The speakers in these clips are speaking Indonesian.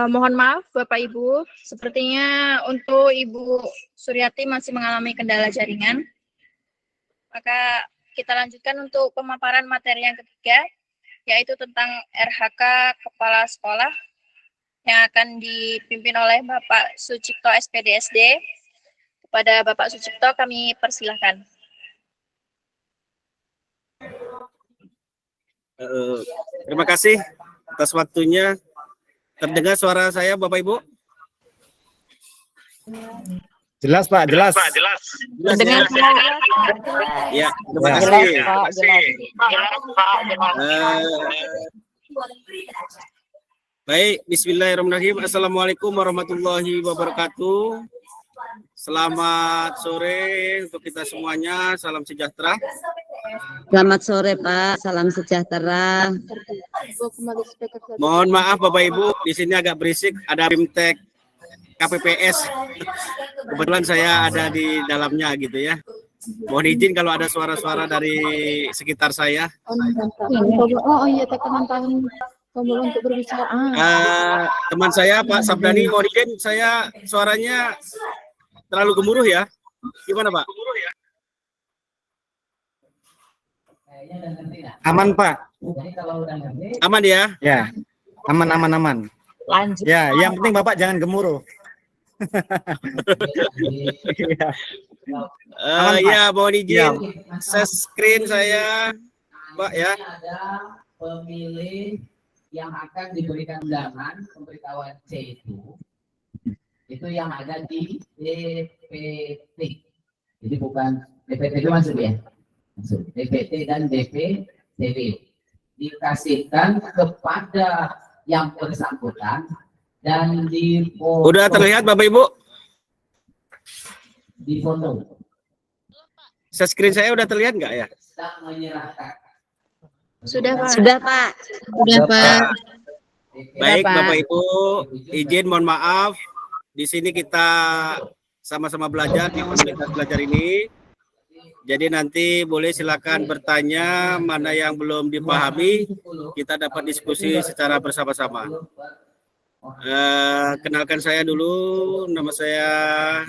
Mohon maaf Bapak Ibu, sepertinya untuk Ibu Suryati masih mengalami kendala jaringan. Maka kita lanjutkan untuk pemaparan materi yang ketiga, yaitu tentang RHK Kepala Sekolah yang akan dipimpin oleh Bapak Sucipto SPDSD. Kepada Bapak Sucipto kami persilahkan. Terima kasih atas waktunya. Terdengar suara saya, Bapak Ibu? Jelas, Pak, jelas. Terdengar Ya, terima kasih. Baik, bismillahirrahmanirrahim. Assalamualaikum warahmatullahi wabarakatuh. Selamat sore untuk kita semuanya. Salam sejahtera. Selamat sore Pak, salam sejahtera. Mohon maaf Bapak Ibu, di sini agak berisik, ada BIMTEK KPPS. Kebetulan saya ada di dalamnya gitu ya. Mohon izin kalau ada suara-suara dari sekitar saya. Oh iya, teman-teman untuk berbicara. Teman saya Pak Sabdani, mohon izin saya suaranya terlalu gemuruh ya. Gimana Pak? Aman, Pak. Aman ya? Ya, aman. Lanjut. Ya, yang penting Bapak jangan gemuruh. Ya, mohon izin screen saya, Pak ya. Ada pemilih yang akan diberikan undangan pemberitahuan C itu yang ada di DPT. Jadi bukan DPT itu masuk ya. DPT dan DPTB dikasihkan kepada yang bersangkutan dan di foto. Udah terlihat Bapak Ibu? Di foto. Screen saya udah terlihat nggak ya? Menyerahkan. Sudah Pak. Sudah Pak. Sudah Pak. Baik Pak. Bapak Ibu, izin mohon maaf. Di sini kita sama-sama belajar di komunitas belajar ini. Jadi nanti boleh silakan bertanya, mana yang belum dipahami, kita dapat diskusi secara bersama-sama. Kenalkan saya dulu, nama saya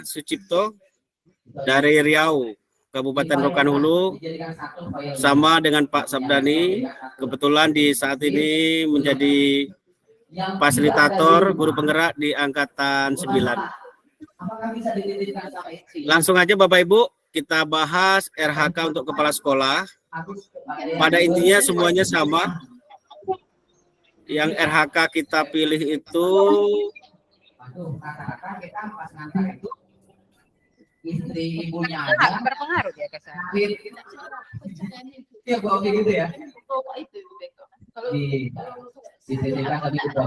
Sucipto dari Riau, Kabupaten Rokan Hulu, sama dengan Pak Sabdani. Kebetulan di saat ini menjadi fasilitator guru penggerak di Angkatan 9. Langsung aja Bapak Ibu, kita bahas RHK untuk kepala sekolah. Pada intinya semuanya sama. Yang RHK kita pilih itu istri ibunya ada Berpengaruh ya ke saya. Iya, gitu ya.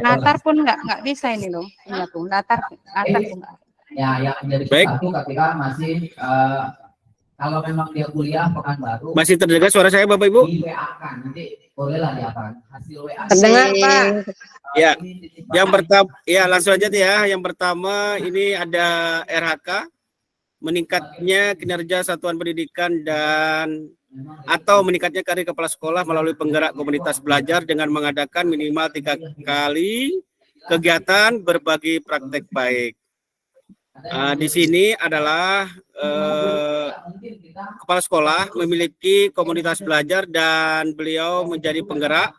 Latar pun nggak bisa ini loh. Iya tuh, latar pun nggak. Ya, yang menjadi satu ketika masih kalau memang dia kuliah Pekanbaru. masih terdengar suara saya Bapak Ibu? Di WA kan, nanti bolehlah diapakan hasil WA. Terdengar Pak. Ya, yang pertama, ya langsung aja ya. Yang pertama ini ada RHK, meningkatnya kinerja satuan pendidikan dan atau meningkatnya karir kepala sekolah melalui penggerak komunitas belajar dengan mengadakan minimal 3 kali kegiatan berbagi praktek baik. Di sini adalah kepala sekolah memiliki komunitas belajar dan beliau menjadi penggerak.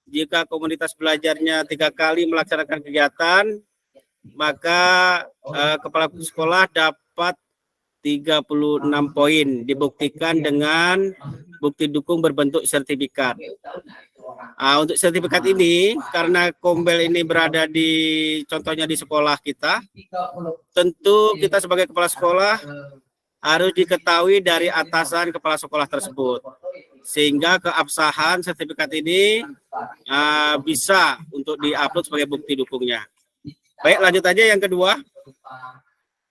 Jika komunitas belajarnya 3 kali melaksanakan kegiatan, maka kepala sekolah dapat 36 poin, dibuktikan dengan bukti dukung berbentuk sertifikat. Untuk sertifikat ini, karena Kombel ini berada di contohnya di sekolah kita, tentu kita sebagai kepala sekolah harus diketahui dari atasan kepala sekolah tersebut, sehingga keabsahan sertifikat ini bisa untuk diupload sebagai bukti dukungnya. Baik, lanjut aja yang kedua.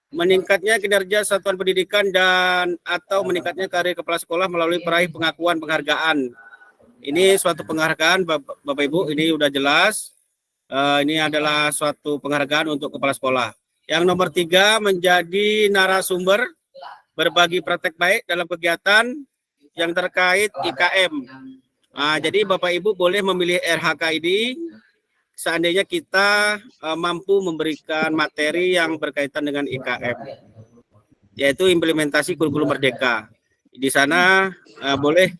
Meningkatnya kinerja satuan pendidikan dan atau meningkatnya karir kepala sekolah melalui peraih pengakuan penghargaan. Ini suatu penghargaan Bapak Ibu, ini udah jelas. Ini adalah suatu penghargaan untuk kepala sekolah. Yang nomor 3 menjadi narasumber berbagi praktek baik dalam kegiatan yang terkait IKM. Jadi Bapak Ibu boleh memilih RHK ini seandainya kita mampu memberikan materi yang berkaitan dengan IKM, yaitu implementasi kurikulum merdeka. Di sana boleh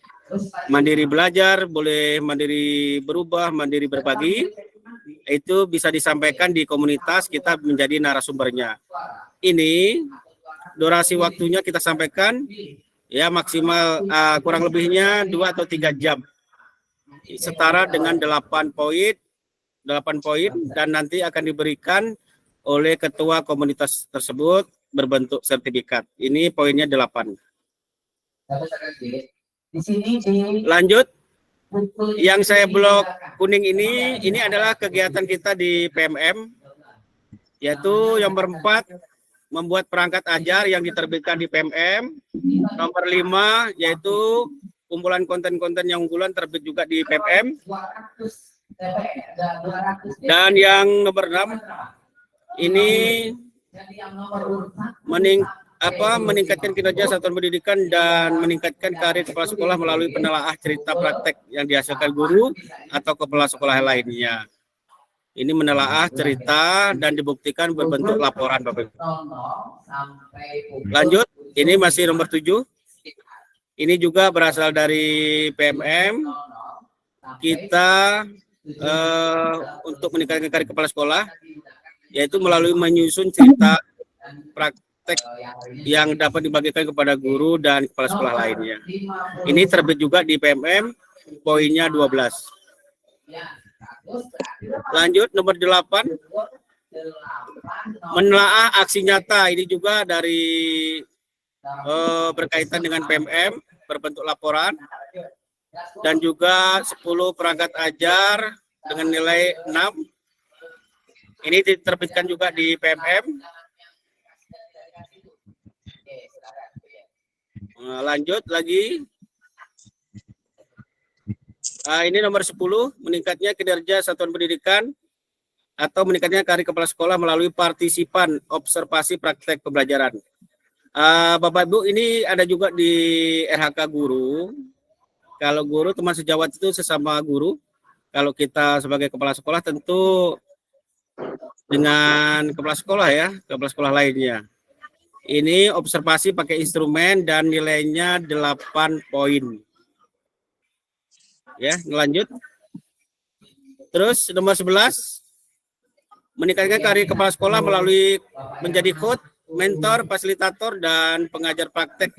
mandiri belajar, boleh mandiri berubah, mandiri berbagi. Itu bisa disampaikan di komunitas, kita menjadi narasumbernya. Ini durasi waktunya kita sampaikan ya maksimal kurang lebihnya 2 atau 3 jam. Setara dengan 8 poin dan nanti akan diberikan oleh ketua komunitas tersebut berbentuk sertifikat. Ini poinnya 8. Lanjut, yang saya blok kuning ini adalah kegiatan kita di PMM, yaitu nomor 4 membuat perangkat ajar yang diterbitkan di PMM. Nomor 5 yaitu kumpulan konten-konten yang unggulan terbit juga di PMM. Dan yang nomor 6 ini meningkatkan kinerja satuan pendidikan dan meningkatkan karir kepala sekolah melalui penelaah cerita praktek yang dihasilkan guru atau kepala sekolah lainnya. Ini menelaah cerita dan dibuktikan berbentuk laporan, Bapak Ibu. Lanjut, ini masih nomor 7. Ini juga berasal dari PMM. Kita untuk meningkatkan karir kepala sekolah, yaitu melalui menyusun cerita praktek yang dapat dibagikan kepada guru dan kepala sekolah lainnya. Ini terbit juga di PMM, poinnya 12. Lanjut, nomor 8. Menelaah aksi nyata. Ini juga dari berkaitan dengan PMM, berbentuk laporan. Dan juga 10 perangkat ajar dengan nilai 6. Ini diterbitkan juga di PMM. Lanjut lagi. Ini nomor 10, meningkatnya kinerja satuan pendidikan atau meningkatnya karir kepala sekolah melalui partisipan observasi praktek pembelajaran. Bapak Ibu, ini ada juga di RHK guru. Kalau guru, teman sejawat itu sesama guru. Kalau kita sebagai kepala sekolah tentu dengan kepala sekolah ya, kepala sekolah lainnya. Ini observasi pakai instrumen dan nilainya 8 poin. Ya, lanjut. Terus nomor 11, meningkatkan karir kepala sekolah melalui menjadi coach, mentor, fasilitator, dan pengajar praktek.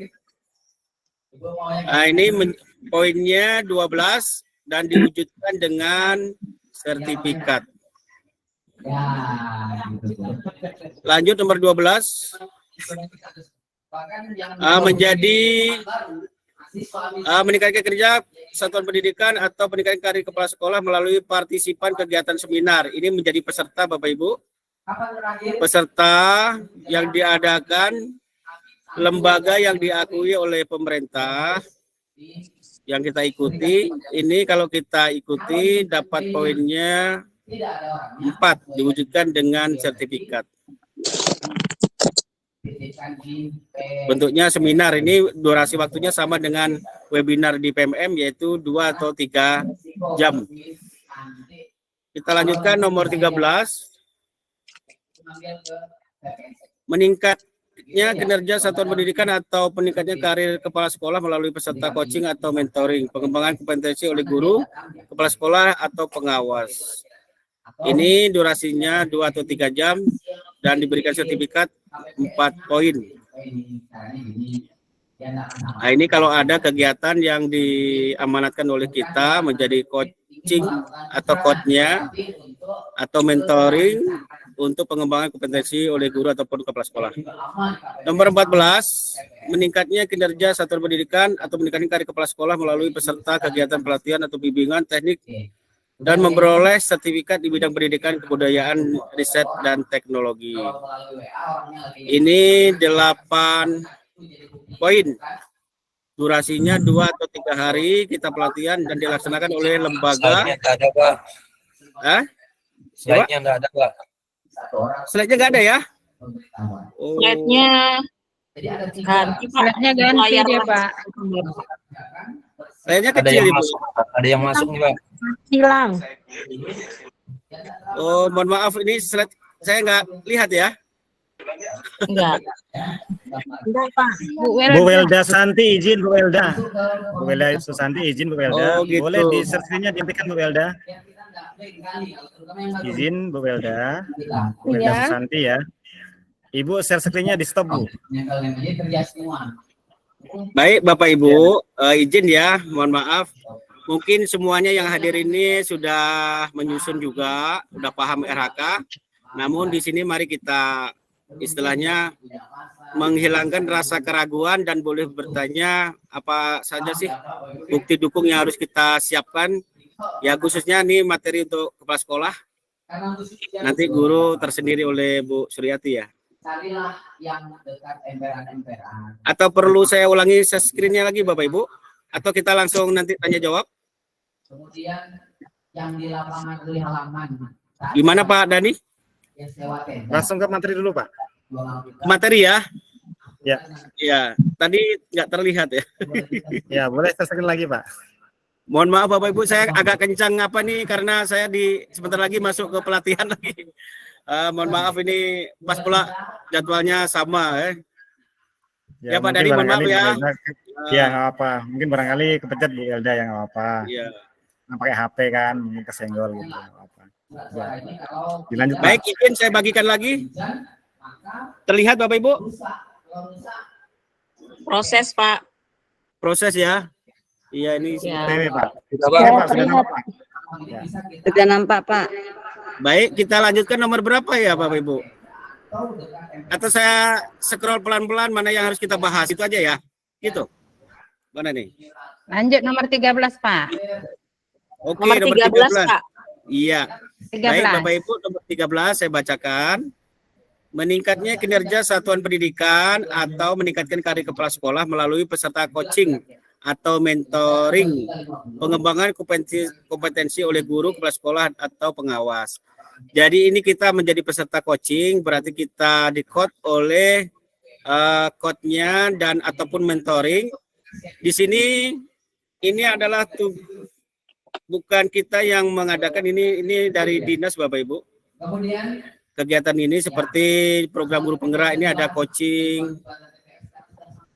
Ini poinnya 12 dan diwujudkan dengan sertifikat. Lanjut nomor 12. Meningkatkan kerja satuan pendidikan atau peningkatan karir kepala sekolah melalui partisipan kegiatan seminar. Ini menjadi peserta Bapak Ibu. Peserta yang diadakan lembaga yang diakui oleh pemerintah yang kita ikuti. Ini kalau kita ikuti dapat poinnya 4, diwujudkan dengan sertifikat. Bentuknya seminar, ini durasi waktunya sama dengan webinar di PMM, yaitu 2 atau 3 jam. Kita lanjutkan nomor 13. Meningkatnya kinerja satuan pendidikan atau peningkatnya karir kepala sekolah melalui peserta coaching atau mentoring, pengembangan kompetensi oleh guru, kepala sekolah atau pengawas. Ini durasinya 2 atau 3 jam dan diberikan sertifikat 4 poin. Nah, ini kalau ada kegiatan yang diamanatkan oleh kita menjadi coaching atau coachnya atau mentoring untuk pengembangan kompetensi oleh guru ataupun kepala sekolah. Nomor 14, meningkatnya kinerja satuan pendidikan atau meningkatkan karir kepala sekolah melalui peserta kegiatan pelatihan atau bimbingan teknik dan memperoleh sertifikat di bidang pendidikan, kebudayaan, riset, dan teknologi. Ini 8 poin. Durasinya 2 atau 3 hari kita pelatihan dan dilaksanakan oleh lembaga. Slide-nya nggak ada, Pak. Slide-nya nggak ada, Pak. Slide-nya nggak ada ya? Slide-nya Jadi ada tiga. Layarnya ganti dia, Pak. Layarnya Ada kecil yang Ibu. masuk, ada yang masuk Mbak. Hilang. Oh, mohon maaf ini slide saya nggak lihat ya. Enggak. Enggak, Pak. Bu Welda Santi izin Bu Welda. Bu Welda Susanti izin Bu Welda. Oh, gitu. Boleh di search-nya dihentikan Bu Welda. Izin Bu Welda. Bu Welda Iya. Susanti ya. Ibu share screen-nya di stop Bu. Nempel-nempelnya kerja semua. Baik Bapak Ibu, izin ya, mohon maaf. Mungkin semuanya yang hadir ini sudah menyusun juga, sudah paham RHK. Namun di sini mari kita istilahnya menghilangkan rasa keraguan dan boleh bertanya apa saja sih bukti dukung yang harus kita siapkan. Ya khususnya nih materi untuk kepala sekolah. Nanti guru tersendiri oleh Bu Suryati ya. Carilah yang dekat emperan-emperan. Atau perlu saya ulangi screen-nya lagi Bapak Ibu? Atau kita langsung nanti tanya jawab? Kemudian yang di lapangan di halaman. Gimana Pak Dani? Yang sewa tenda. Langsung ke materi dulu Pak. Materi ya? Ya. Ya, tadi nggak terlihat ya. Ya boleh share screen lagi Pak. Mohon maaf Bapak Ibu, saya agak kencang apa nih karena saya sebentar lagi masuk ke pelatihan lagi. Mohon maaf ini pas pula jadwalnya sama ya. Ya, Pak Dani, mohon maaf ya. Ya nggak apa. Mungkin barangkali kepencet Bu Welda yang nggak apa. Iya. Pakai HP kan, mungkin kesenggol gitu. Nggak apa. Ya. Dilanjut Pak. Baik, izin saya bagikan lagi. Terlihat Bapak Ibu? Proses, Pak. Proses ya. Iya ini. Ya. TV Pak. Sudah, Oke, Pak. Pak, sudah nampak Pak. Ya. Sudah nampak, Pak. Baik, kita lanjutkan nomor berapa ya Bapak Ibu? Atau saya scroll pelan-pelan mana yang harus kita bahas itu aja ya. Gitu. Mana nih? Lanjut nomor 13, Pak. Oke, Nomor 13, Pak. Iya. 13. Baik, Bapak Ibu, nomor 13 saya bacakan. Meningkatnya kinerja satuan pendidikan atau meningkatkan karir kepala sekolah melalui peserta coaching atau mentoring, pengembangan kompetensi oleh guru, kepala sekolah atau pengawas. Jadi ini kita menjadi peserta coaching, berarti kita di-coach oleh coach-nya dan ataupun mentoring. Di sini ini adalah bukan kita yang mengadakan ini dari dinas Bapak Ibu. Kemudian Kegiatan ini seperti program guru penggerak ini ada coaching.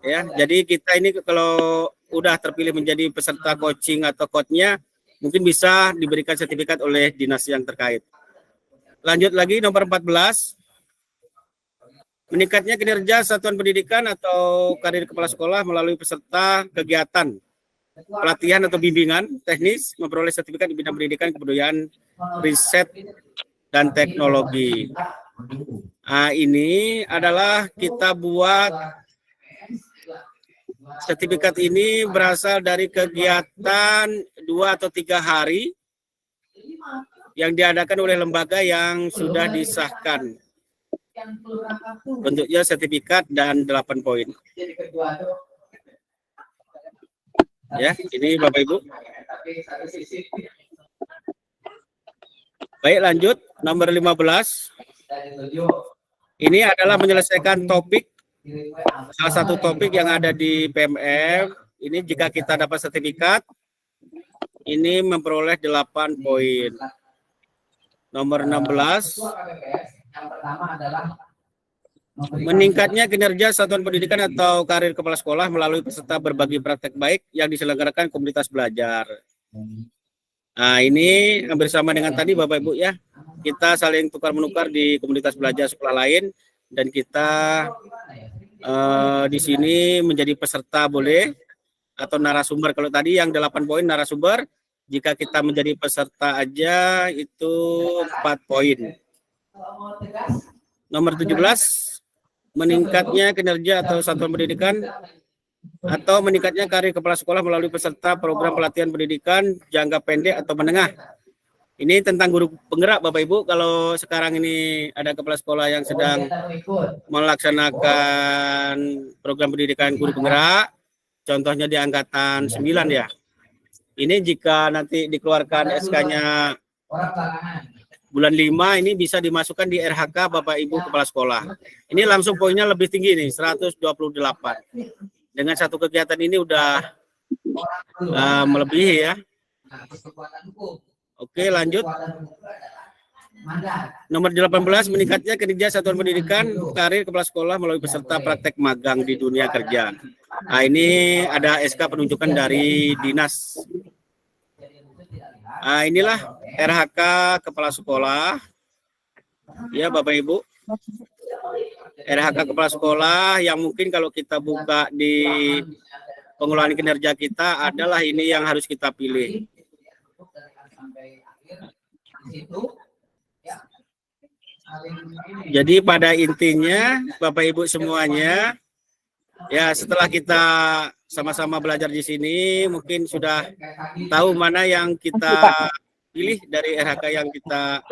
Ya, jadi kita ini kalau udah terpilih menjadi peserta coaching atau coach-nya mungkin bisa diberikan sertifikat oleh dinas yang terkait. Lanjut lagi nomor 14. Meningkatnya kinerja satuan pendidikan atau karir kepala sekolah melalui peserta kegiatan pelatihan atau bimbingan teknis memperoleh sertifikat di bidang pendidikan, kebudayaan, riset dan teknologi. Nah, ini adalah kita buat sertifikat ini berasal dari kegiatan 2 atau 3 hari yang diadakan oleh lembaga yang sudah disahkan. Bentuknya sertifikat dan 8 poin. Ya, ini Bapak Ibu. Baik, lanjut nomor 15. Ini adalah menyelesaikan topik, salah satu topik yang ada di PMF. Ini jika kita dapat sertifikat, ini memperoleh 8 poin. Nomor 16. yang pertama adalah Meningkatnya kinerja satuan pendidikan atau karir kepala sekolah melalui peserta berbagi praktek baik yang diselenggarakan komunitas belajar. Nah, ini hampir sama dengan tadi Bapak Ibu ya. Kita saling tukar-menukar di komunitas belajar sekolah lain dan kita di sini menjadi peserta boleh atau narasumber. Kalau tadi yang 8 poin narasumber, jika kita menjadi peserta aja itu 4 poin. Nomor 17, meningkatnya kinerja atau satuan pendidikan atau meningkatnya karir kepala sekolah melalui peserta program pelatihan pendidikan jangka pendek atau menengah. Ini tentang guru penggerak Bapak Ibu. Kalau sekarang ini ada kepala sekolah yang sedang melaksanakan program pendidikan guru penggerak, contohnya di angkatan 9 ya. Ini jika nanti dikeluarkan SK-nya bulan 5 ini bisa dimasukkan di RHK Bapak Ibu Kepala Sekolah. Ini langsung poinnya lebih tinggi nih, 128. Dengan satu kegiatan ini udah melebihi ya. Oke, lanjut. Nomor 18, meningkatnya kinerja satuan pendidikan karir kepala sekolah melalui peserta praktek magang di dunia kerja. Nah, ini ada SK penunjukan dari dinas. Nah, inilah RHK kepala sekolah. Ya, Bapak Ibu. RHK kepala sekolah yang mungkin kalau kita buka di pengelolaan kinerja kita adalah ini yang harus kita pilih. Jadi pada intinya Bapak Ibu semuanya, ya setelah kita sama-sama belajar di sini mungkin sudah tahu mana yang kita pilih dari RHK yang kita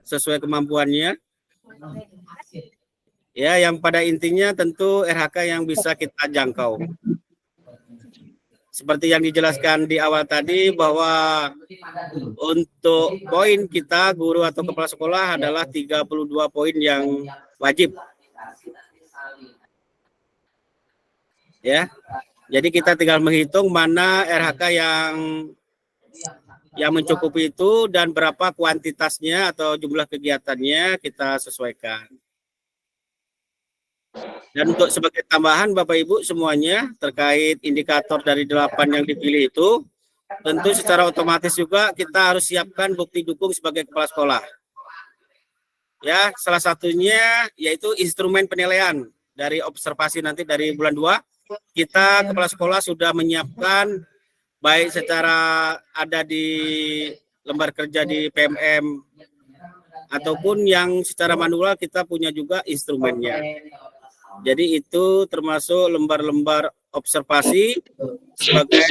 sesuai kemampuannya. Ya, yang pada intinya tentu RHK yang bisa kita jangkau. Seperti yang dijelaskan di awal tadi bahwa untuk poin kita guru atau kepala sekolah adalah 32 poin yang wajib. Ya. Jadi kita tinggal menghitung mana RHK yang mencukupi itu dan berapa kuantitasnya atau jumlah kegiatannya kita sesuaikan. Dan untuk sebagai tambahan Bapak Ibu semuanya terkait indikator dari 8 yang dipilih itu, tentu secara otomatis juga kita harus siapkan bukti dukung sebagai kepala sekolah. Ya, salah satunya yaitu instrumen penilaian dari observasi nanti dari bulan 2, kita kepala sekolah sudah menyiapkan baik secara ada di lembar kerja di PMM ataupun yang secara manual kita punya juga instrumennya. Jadi itu termasuk lembar-lembar observasi sebagai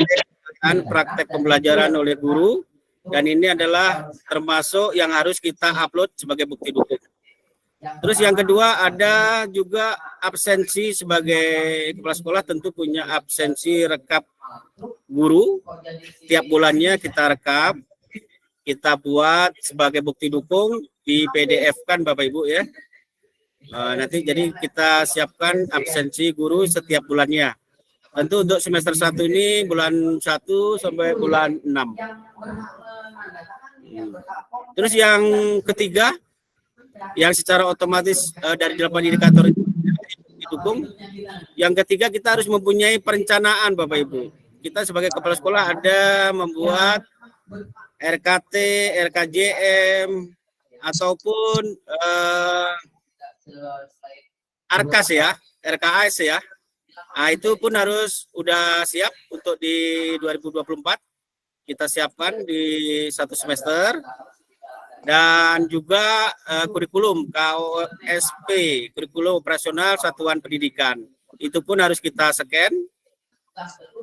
praktek pembelajaran oleh guru, dan ini adalah termasuk yang harus kita upload sebagai bukti dukung. Terus yang kedua ada juga absensi sebagai kepala sekolah, tentu punya absensi rekap guru. Tiap bulannya kita rekap, kita buat sebagai bukti dukung, di PDF-kan Bapak Ibu ya. Nanti jadi kita siapkan absensi guru setiap bulannya. Tentu untuk semester 1 ini bulan 1 sampai bulan 6. Terus yang ketiga, yang secara otomatis dari 8 indikator itu didukung. Yang ketiga, kita harus mempunyai perencanaan Bapak Ibu. Kita sebagai kepala sekolah ada membuat RKT, RKJM, ataupun RKAS ya, RKAS ya. Nah, itu pun harus udah siap untuk di 2024. Kita siapkan di 1 semester. Dan juga kurikulum KOSP, kurikulum operasional satuan pendidikan. Itu pun harus kita scan.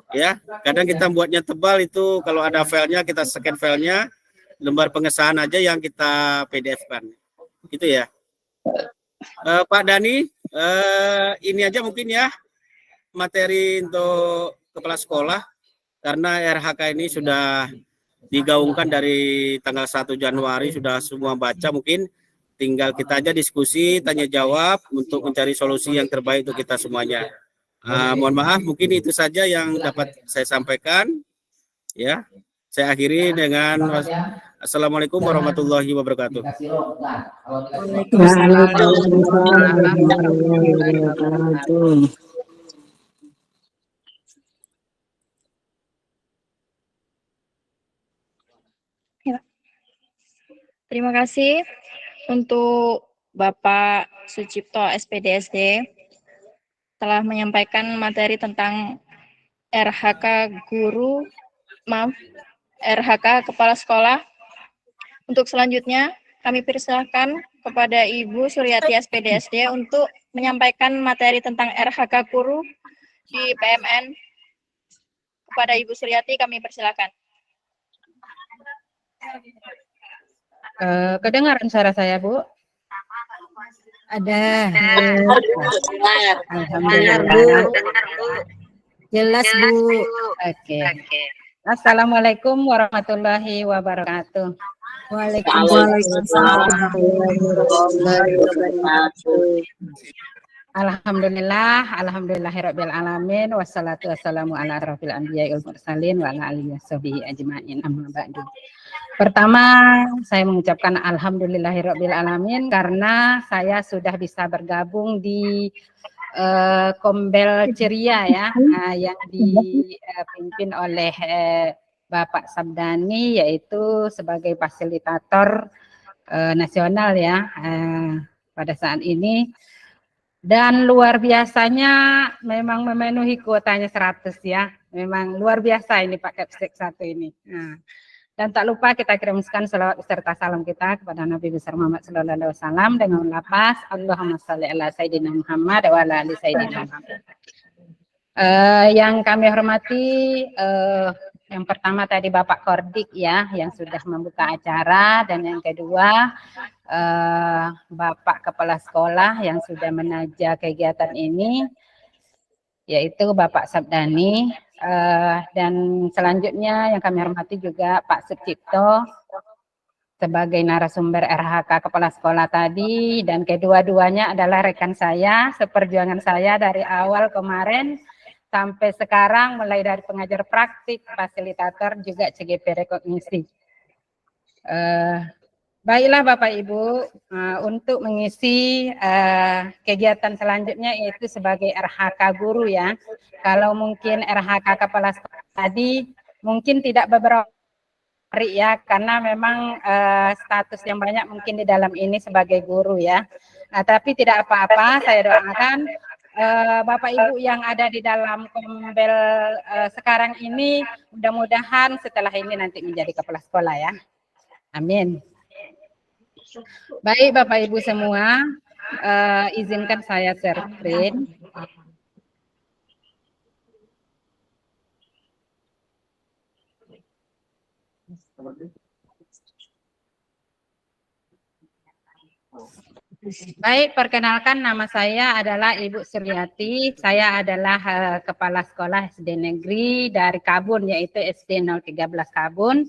Ya, kadang kita buatnya tebal itu, kalau ada filenya kita scan filenya, lembar pengesahan aja yang kita PDF-kan. Gitu ya. Pak Dani, ini aja mungkin ya materi untuk kepala sekolah, karena RHK ini sudah digaungkan dari tanggal 1 Januari, sudah semua baca, mungkin tinggal kita aja diskusi, tanya jawab untuk mencari solusi yang terbaik untuk kita semuanya. Mohon maaf, mungkin itu saja yang dapat saya sampaikan. Ya, saya akhiri dengan Assalamualaikum warahmatullahi wabarakatuh. Terima kasih untuk Bapak Sucipto SPDSD telah menyampaikan materi tentang RHK Kepala Sekolah. Untuk selanjutnya, kami persilahkan kepada Ibu Suryati SPDSD untuk menyampaikan materi tentang RHK Guru di PMN. Kepada Ibu Suryati, kami persilahkan. Kedengaran suara saya, Bu? Ada. Alhamdulillah. Jelas, Bu. Oke. Assalamualaikum warahmatullahi wabarakatuh. Waalaikumsalam warahmatullahi wabarakatuh. Alhamdulillahirabbil alamin wassalatu wassalamu ala asyrofil anbiya'i wal mursalin wa ala alihi washabihi ajmain amma ba'du. Pertama, saya mengucapkan alhamdulillahirabbil alamin karena saya sudah bisa bergabung di Kombel Ceria ya, yang dipimpin oleh Bapak Sabdani, yaitu sebagai fasilitator nasional ya pada saat ini. Dan luar biasanya memang memenuhi kuotanya 100 ya. Memang luar biasa ini Pak Kepsek 1 ini. Nah, dan tak lupa kita kirimkan selawat serta salam kita kepada Nabi besar Muhammad sallallahu alaihi wasallam dengan lafaz Allahumma shalli ala sayyidina Muhammad wa ala ali sayyidina Muhammad. Yang kami hormati yang pertama tadi Bapak Kordik ya yang sudah membuka acara, dan yang kedua Bapak Kepala Sekolah yang sudah menaja kegiatan ini, yaitu Bapak Sabdani, dan selanjutnya yang kami hormati juga Pak Sucipto sebagai narasumber RHK Kepala Sekolah tadi, dan kedua-duanya adalah rekan saya, seperjuangan saya dari awal kemarin sampai sekarang, mulai dari pengajar praktik, fasilitator, juga CGP rekognisi. Baiklah Bapak Ibu, untuk mengisi kegiatan selanjutnya yaitu sebagai RHK guru ya. Kalau mungkin RHK Kepala Sekolah tadi mungkin tidak beberapa hari ya, karena memang status yang banyak mungkin di dalam ini sebagai guru ya. Nah, tapi tidak apa-apa, saya doakan Bapak Ibu yang ada di dalam Kombel sekarang ini, mudah-mudahan setelah ini nanti menjadi kepala sekolah ya. Amin. Baik Bapak Ibu semua, izinkan saya share screen. Baik, perkenalkan nama saya adalah Ibu Suryati. Saya adalah Kepala Sekolah SD Negeri dari Kabun, yaitu SD 013 Kabun.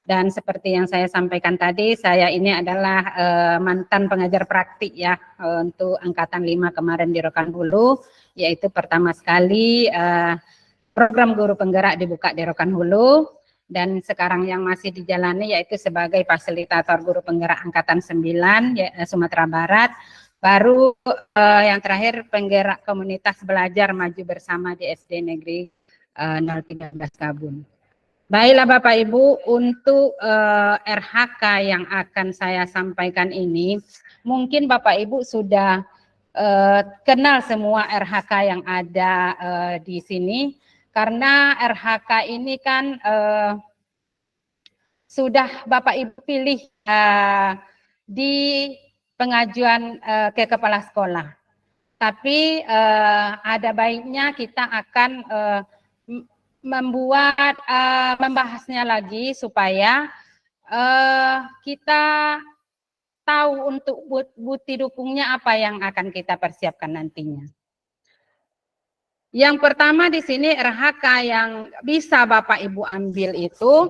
Dan seperti yang saya sampaikan tadi, saya ini adalah mantan pengajar praktik ya untuk Angkatan 5 kemarin di Rokan Hulu, yaitu pertama sekali program guru penggerak dibuka di Rokan Hulu. Dan sekarang yang masih dijalani yaitu sebagai fasilitator guru penggerak Angkatan 9 Sumatera Barat. Baru yang terakhir penggerak komunitas belajar maju bersama di SD Negeri 013 Kabun. Baiklah Bapak Ibu, untuk RHK yang akan saya sampaikan ini, mungkin Bapak Ibu sudah kenal semua RHK yang ada di sini. Karena RHK ini kan sudah Bapak Ibu pilih di pengajuan ke kepala sekolah. Tapi ada baiknya kita akan membahasnya lagi supaya kita tahu untuk bukti dukungnya apa yang akan kita persiapkan nantinya. Yang pertama di sini RHK yang bisa Bapak Ibu ambil itu,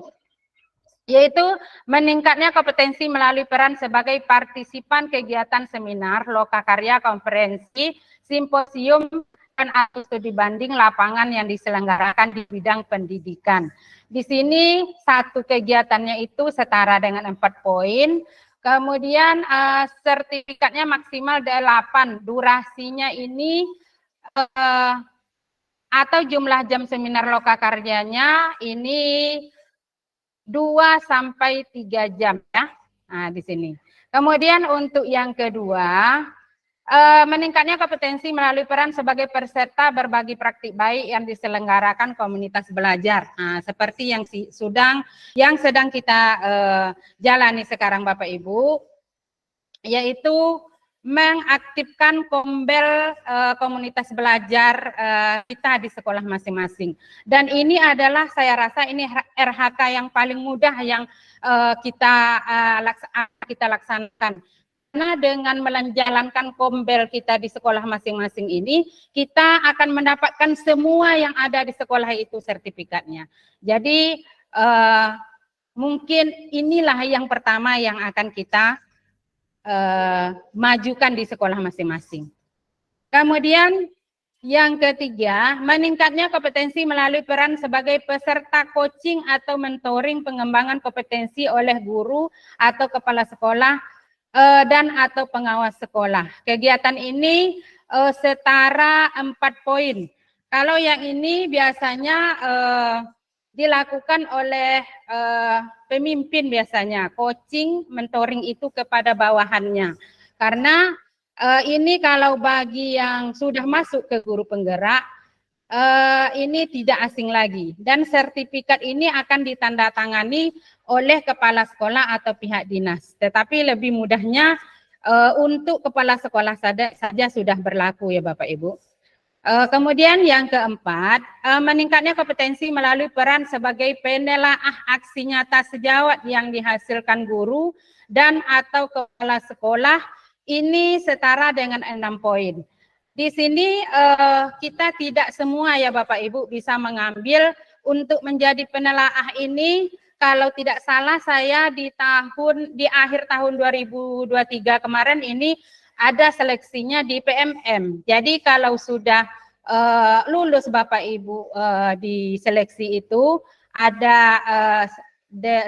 yaitu meningkatnya kompetensi melalui peran sebagai partisipan kegiatan seminar, lokakarya, konferensi, simposium, dan studi banding lapangan yang diselenggarakan di bidang pendidikan. Di sini satu kegiatannya itu setara dengan 4 poin. Kemudian sertifikatnya maksimal 8, durasinya ini atau jumlah jam seminar lokakaryanya ini 2 sampai 3 jam ya. Nah, di sini. Kemudian untuk yang kedua, meningkatnya kompetensi melalui peran sebagai peserta berbagi praktik baik yang diselenggarakan komunitas belajar. Nah, seperti yang sedang kita jalani sekarang Bapak Ibu, yaitu mengaktifkan kombel komunitas belajar kita di sekolah masing-masing. Dan ini adalah saya rasa ini RHK yang paling mudah yang kita laksanakan. Karena dengan menjalankan kombel kita di sekolah masing-masing ini, kita akan mendapatkan semua yang ada di sekolah itu sertifikatnya. Jadi mungkin inilah yang pertama yang akan kita majukan di sekolah masing-masing. Kemudian yang ketiga, meningkatnya kompetensi melalui peran sebagai peserta coaching atau mentoring pengembangan kompetensi oleh guru atau kepala sekolah dan atau pengawas sekolah. Kegiatan ini setara 4 poin. Kalau yang ini biasanya dilakukan oleh pemimpin biasanya, coaching, mentoring itu kepada bawahannya. Karena ini kalau bagi yang sudah masuk ke guru penggerak, ini tidak asing lagi. Dan sertifikat ini akan ditandatangani oleh kepala sekolah atau pihak dinas. Tetapi lebih mudahnya untuk kepala sekolah saja sudah berlaku ya Bapak Ibu. Kemudian yang keempat, meningkatnya kompetensi melalui peran sebagai penelaah aksi nyata sejawat yang dihasilkan guru dan atau kepala sekolah. Ini setara dengan 6 poin. Di sini kita tidak semua ya Bapak Ibu bisa mengambil untuk menjadi penelaah ini. Kalau tidak salah saya di akhir tahun 2023 kemarin ini ada seleksinya di PMM. Jadi kalau sudah lulus Bapak Ibu di seleksi itu ada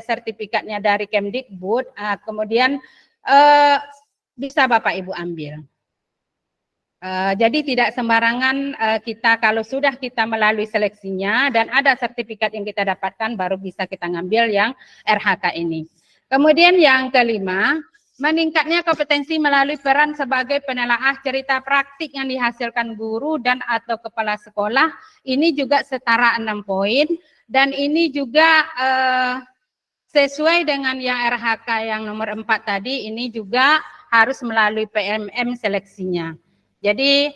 sertifikatnya dari Kemdikbud, kemudian bisa Bapak Ibu ambil. Jadi tidak sembarangan kita kalau sudah kita melalui seleksinya dan ada sertifikat yang kita dapatkan baru bisa kita ngambil yang RHK ini. Kemudian yang kelima, meningkatnya kompetensi melalui peran sebagai penelaah cerita praktik yang dihasilkan guru dan atau kepala sekolah. Ini juga setara 6 poin dan ini juga sesuai dengan yang RHK yang nomor 4 tadi, ini juga harus melalui PMM seleksinya. Jadi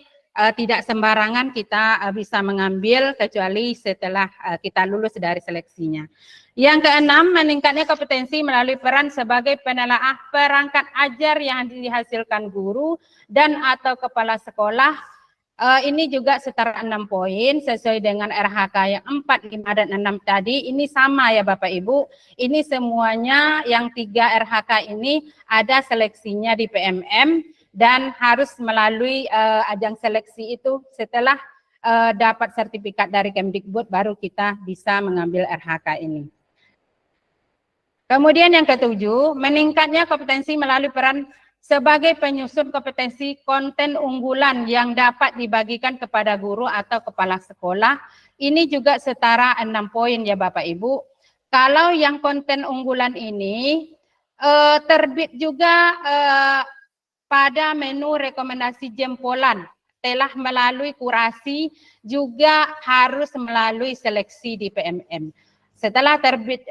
tidak sembarangan kita bisa mengambil kecuali setelah kita lulus dari seleksinya. Yang keenam, meningkatnya kompetensi melalui peran sebagai penelaah perangkat ajar yang dihasilkan guru dan atau kepala sekolah. Ini juga setara 6 poin sesuai dengan RHK yang 4, 5, dan 6 tadi. Ini sama ya Bapak Ibu. Ini semuanya yang 3 RHK ini ada seleksinya di PMM dan harus melalui ajang seleksi itu setelah dapat sertifikat dari Kemdikbud baru kita bisa mengambil RHK ini. Kemudian yang ketujuh, meningkatnya kompetensi melalui peran sebagai penyusun kompetensi konten unggulan yang dapat dibagikan kepada guru atau kepala sekolah. Ini juga setara 6 poin ya Bapak Ibu. Kalau yang konten unggulan ini terbit juga pada menu rekomendasi jempolan, telah melalui kurasi, juga harus melalui seleksi di PMM. Setelah terbit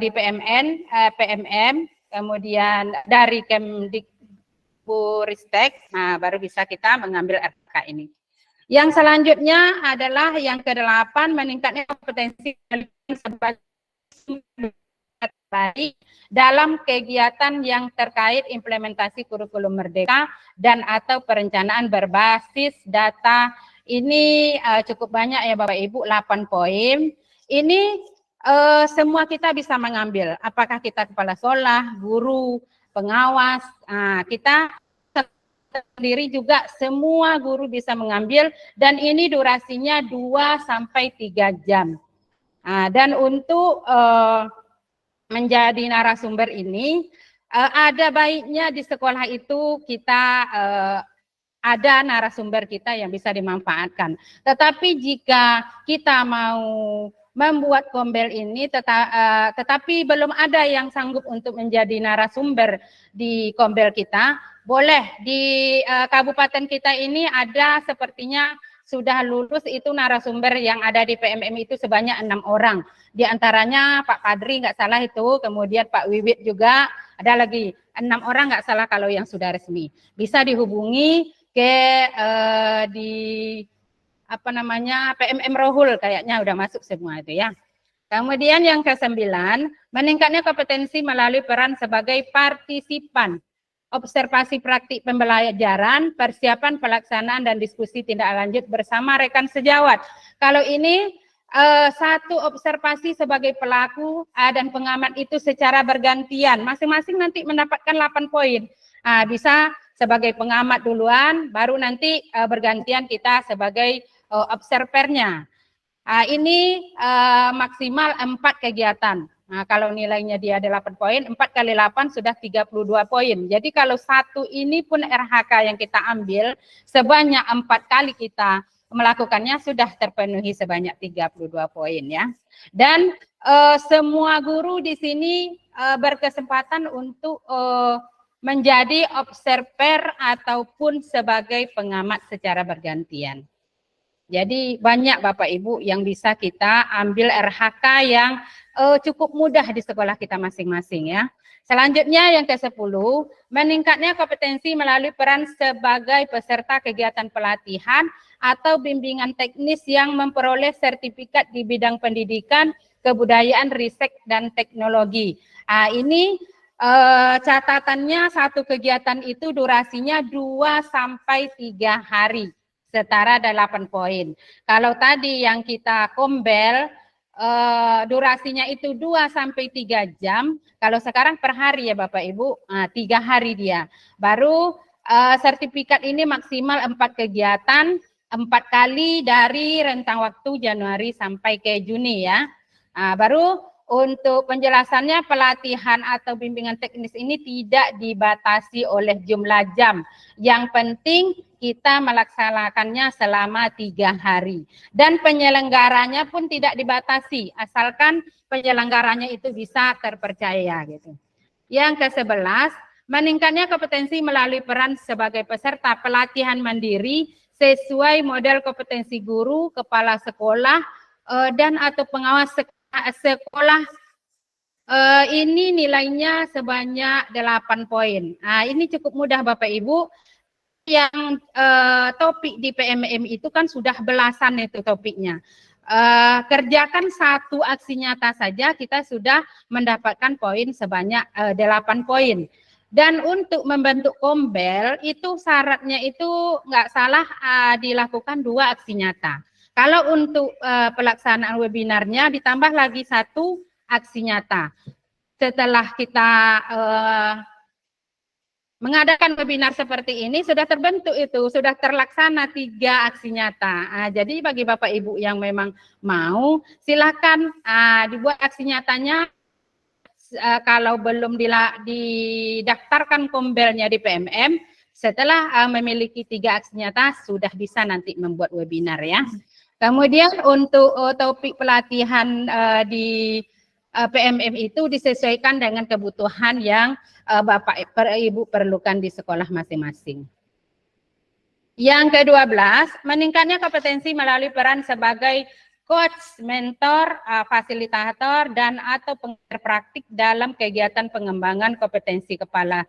di PMM, kemudian dari Kemdikbudristek, nah baru bisa kita mengambil RK ini. Yang selanjutnya adalah yang ke-8, meningkatnya kompetensi sebagai dalam kegiatan yang terkait implementasi kurikulum merdeka dan atau perencanaan berbasis data. Ini cukup banyak ya Bapak Ibu, 8 poin. Ini semua kita bisa mengambil, apakah kita kepala sekolah, guru, pengawas, kita sendiri juga semua guru bisa mengambil dan ini durasinya 2-3 jam. Dan untuk menjadi narasumber ini ada baiknya di sekolah itu kita ada narasumber kita yang bisa dimanfaatkan. Tetapi jika kita mau membuat kombel ini tetapi belum ada yang sanggup untuk menjadi narasumber di kombel kita, boleh di kabupaten kita ini ada sepertinya sudah lulus itu narasumber yang ada di PMM itu sebanyak 6 orang. Di antaranya Pak Padri nggak salah itu, kemudian Pak Wiwit juga, ada lagi 6 orang nggak salah kalau yang sudah resmi. Bisa dihubungi ke di apa namanya PMM Rohul, kayaknya udah masuk semua itu ya. Kemudian yang ke-9, meningkatnya kompetensi melalui peran sebagai partisipan. Observasi praktik pembelajaran, persiapan pelaksanaan dan diskusi tindak lanjut bersama rekan sejawat. Kalau ini satu observasi sebagai pelaku dan pengamat itu secara bergantian. Masing-masing nanti mendapatkan 8 poin. Bisa sebagai pengamat duluan, baru nanti bergantian kita sebagai observernya. Ini maksimal 4 kegiatan. Nah, kalau nilainya dia ada 8 poin, 4 kali 8 sudah 32 poin. Jadi kalau satu ini pun RHK yang kita ambil, sebanyak 4 kali kita melakukannya sudah terpenuhi sebanyak 32 poin ya. Dan semua guru di sini berkesempatan untuk menjadi observer ataupun sebagai pengamat secara bergantian. Jadi banyak Bapak Ibu yang bisa kita ambil RHK yang cukup mudah di sekolah kita masing-masing ya. Selanjutnya yang ke-10, meningkatnya kompetensi melalui peran sebagai peserta kegiatan pelatihan atau bimbingan teknis yang memperoleh sertifikat di bidang pendidikan, kebudayaan, riset, dan teknologi. Ini catatannya satu kegiatan itu durasinya 2 sampai 3 hari. Setara 8 poin. Kalau tadi yang kita kombel, durasinya itu 2 sampai 3 jam. Kalau sekarang per hari ya Bapak Ibu, 3 hari dia. Baru sertifikat ini maksimal 4 kegiatan, 4 kali dari rentang waktu Januari sampai ke Juni ya. Baru untuk penjelasannya, pelatihan atau bimbingan teknis ini tidak dibatasi oleh jumlah jam. Yang penting kita melaksanakannya selama 3 hari. Dan penyelenggaranya pun tidak dibatasi, asalkan penyelenggaranya itu bisa terpercaya gitu. Yang ke-11, meningkatnya kompetensi melalui peran sebagai peserta pelatihan mandiri sesuai model kompetensi guru, kepala sekolah, dan atau pengawas sekolah. Ini nilainya sebanyak 8 poin. Ini cukup mudah Bapak Ibu. Yang topik di PMM itu kan sudah belasan itu topiknya. Kerjakan satu aksi nyata saja kita sudah mendapatkan poin sebanyak 8 poin. Dan untuk membentuk kombel itu syaratnya itu nggak salah dilakukan 2 aksi nyata. Kalau untuk pelaksanaan webinarnya ditambah lagi 1 aksi nyata. Setelah kita mengadakan webinar seperti ini sudah terbentuk itu, sudah terlaksana 3 aksi nyata. Jadi bagi Bapak Ibu yang memang mau, silakan dibuat aksi nyatanya. Kalau belum didaftarkan kombelnya di PMM, setelah memiliki 3 aksi nyata sudah bisa nanti membuat webinar ya. Kemudian untuk topik pelatihan di PMM itu disesuaikan dengan kebutuhan yang Bapak Ibu perlukan di sekolah masing-masing. Yang ke-12, meningkatnya kompetensi melalui peran sebagai coach, mentor, fasilitator, dan atau pengajar praktik dalam kegiatan pengembangan kompetensi kepada